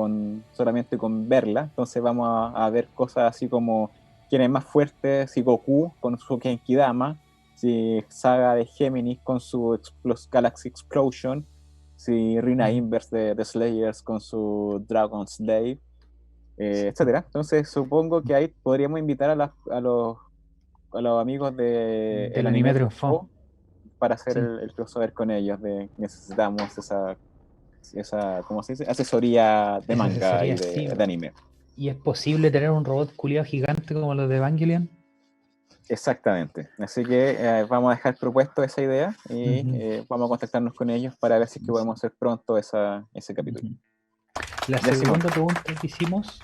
solamente con verla. Entonces vamos a ver cosas así como quién es más fuerte, si Goku con su Genkidama, si Saga de Géminis con su Galaxy Explosion, si Rina Inverse de Slayers con su Dragon Slave, etcétera. Entonces supongo que ahí podríamos invitar a los amigos del Anime Triunfo para hacer el crossover con ellos. Necesitamos esa ¿cómo se dice? Asesoría de manga y de anime. ¿Y es posible tener un robot culiado gigante como los de Evangelion? Exactamente. Así que vamos a dejar propuesto esa idea y vamos a contactarnos con ellos para ver si es que podemos hacer pronto ese capítulo. La segunda pregunta que hicimos...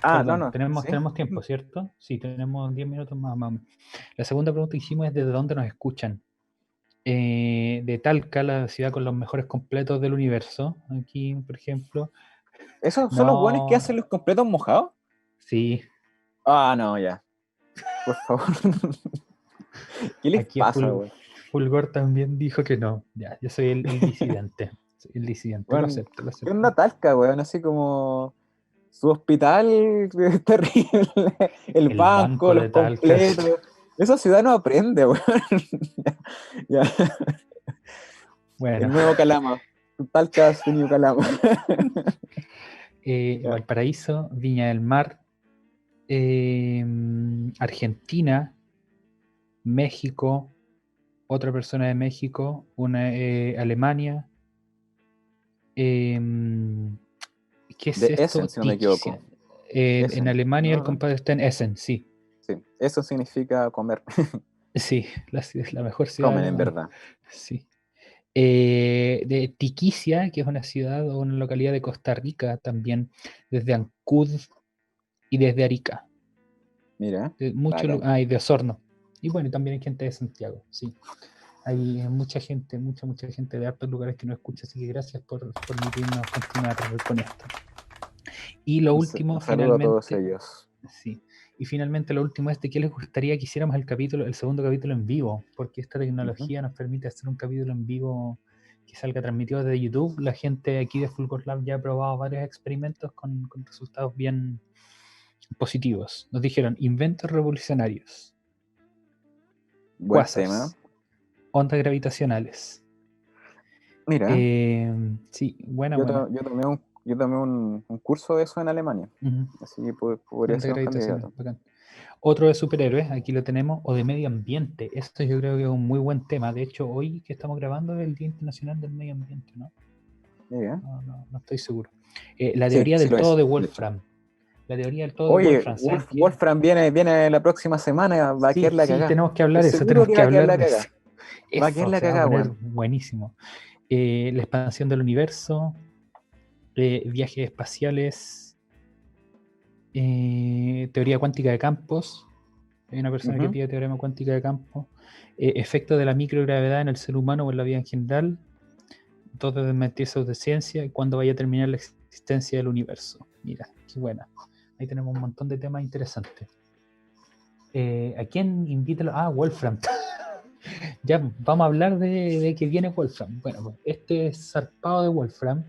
Tenemos tiempo, ¿cierto? Sí, tenemos 10 minutos más o menos. La segunda pregunta que hicimos es ¿desde dónde nos escuchan? De Talca, la ciudad con los mejores completos del universo. Aquí, por ejemplo. ¿Esos son los buenos que hacen los completos mojados? Sí. Ah, no, ya. Por favor. ¿Qué les pasa, güey? Fulgor también dijo que no. Ya, yo soy el disidente. El disidente, bueno, lo acepto. ¿Qué onda Talca, güey? Así como su hospital es terrible, el banco, los completos. Esa ciudad no aprende, güey. ya. Bueno. El nuevo Calama. Talca es el nuevo Calama. Valparaíso, Viña del Mar, Argentina, México, otra persona de México, una Alemania. ¿Qué es de esto? Essen, si no me equivoco. En Alemania el compadre está en Essen, sí. Sí, eso significa comer. Sí, la mejor ciudad. Comen, en verdad. Sí. De Tiquicia, que es una ciudad o una localidad de Costa Rica también, desde Ancud y desde Arica. Mira. Y de Osorno. Y bueno, también hay gente de Santiago, sí. Hay mucha gente de hartos lugares que no escucha, así que gracias por permitirnos continuar con esto. Y lo último, finalmente. A todos ellos. Sí. Y finalmente lo último es de qué les gustaría que hiciéramos el segundo capítulo en vivo, porque esta tecnología nos permite hacer un capítulo en vivo que salga transmitido desde YouTube. La gente aquí de Fulgor Lab ya ha probado varios experimentos con resultados bien positivos. Nos dijeron inventos revolucionarios. Buen tema. Ondas gravitacionales. Mira. Sí, buena. Yo tomé un curso de eso en Alemania. Así que podría ser un candidato. Otro de superhéroes, aquí lo tenemos, o de medio ambiente. Esto yo creo que es un muy buen tema. De hecho, hoy que estamos grabando es el Día Internacional del Medio Ambiente, ¿no? Yeah. No estoy seguro. La teoría del todo de Wolfram. La teoría del todo de Wolfram. Wolfram viene la próxima semana. Va a quedar la cagada. Sí, tenemos que hablar de eso. Tenemos que hablar de eso. Va a quedar la cagada, bueno. Buenísimo. La expansión del universo, viajes espaciales, teoría cuántica de campos. Hay una persona que pide teorema cuántica de campos. Efecto de la microgravedad en el ser humano o en la vida en general. Dos de desmentirse de ciencia y cuándo vaya a terminar la existencia del universo. Mira, qué buena. Ahí tenemos un montón de temas interesantes. ¿A quién invítalo? Wolfram. Ya, vamos a hablar de que viene Wolfram. Bueno, este zarpado de Wolfram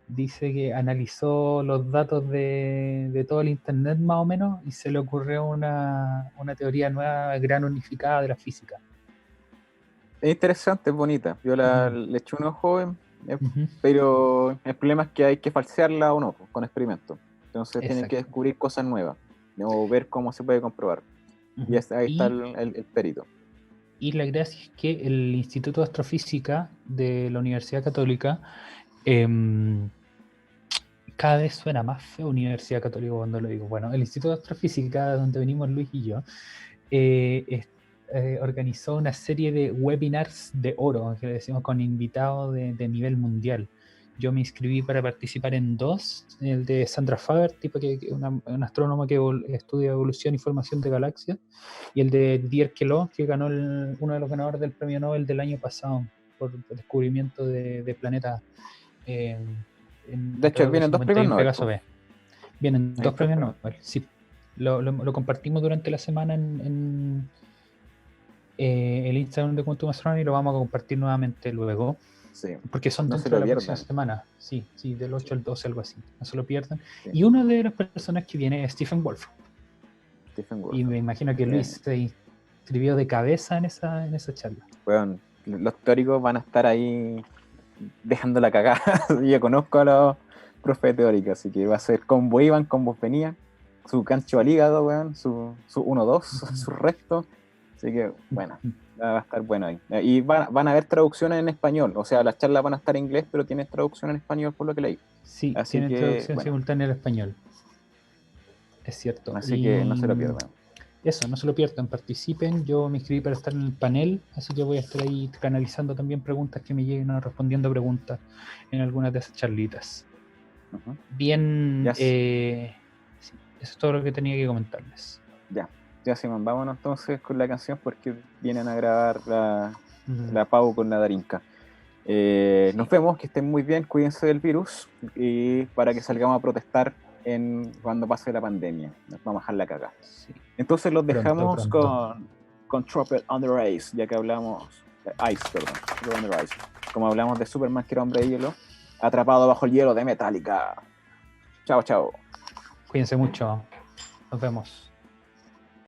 dice que analizó los datos de todo el internet más o menos y se le ocurrió una teoría nueva, gran unificada de la física. Es interesante, es bonita. Yo le eché un ojo, Ujú. pero el problema es que hay que falsearla o no, pues, con experimentos. Entonces tienen que Exacto. descubrir cosas nuevas, o ver cómo se puede comprobar. Y Ujú. ahí está Y, el perito. y la gracia es que el Instituto de Astrofísica de la Universidad Católica, em, cada vez suena más feo Universidad Católica cuando lo digo. Bueno, el Instituto de Astrofísica, de donde venimos Luis y yo, organizó una serie de webinars de oro, que le decimos con invitados de nivel mundial. Yo me inscribí para participar en dos, el de Sandra Fagerty, que una astrónoma que estudia evolución y formación de galaxias, y el de Didier Queloz, que ganó uno de los ganadores del premio Nobel del año pasado por descubrimiento de planetas De hecho, alrededor de vienen dos premios 51 Nobel, Pegaso pues. B. Vienen Hay dos dos premios premios. Nobel, sí. Lo compartimos durante la semana en el Instagram de Quantum Astronomy, y lo vamos a compartir nuevamente luego, Sí, porque son no se dentro lo de la próxima pierdan. semana. Sí, sí, del 8 al 12, algo así. No se lo pierdan. Sí, Y una de las personas que viene es Stephen Wolf. Stephen Y Wolfram. me imagino que Luis se inscribió de cabeza en esa charla. Bueno, los teóricos van a estar ahí dejando la cagada. Yo conozco a los profes teóricos, así que va a ser combo iban, combos venían, su cancho al hígado, weón, su 1-2, su resto. Así que, bueno, va a estar bueno ahí. Y van a haber traducciones en español, o sea, las charlas van a estar en inglés, pero tienen traducción en español por lo que leí. Sí, Así tienen que, traducción bueno, simultánea al español. Es cierto. así que no Y se lo pierdan. eso, no se lo pierdan, participen. Yo me inscribí para estar en el panel, así que voy a estar ahí canalizando también preguntas que me lleguen, o respondiendo preguntas en algunas de esas charlitas. Ujú. Bien, Ya, sí, eso es todo lo que tenía que comentarles. ya, Simón, vámonos entonces con la canción porque vienen a grabar Mm, la Pau con la Darinka. Nos sí, vemos, que estén muy bien, cuídense del virus y para que salgamos a protestar cuando pase la pandemia. Nos vamos a dejar la caga. sí. Entonces los Pronto, dejamos pronto. con Tropic on the Ice, ya que hablamos Ice, perdón, Tropic on the Ice. Como hablamos de Superman, que era hombre de hielo, atrapado bajo el hielo de Metallica. Chao, chao. Cuídense mucho. Nos vemos.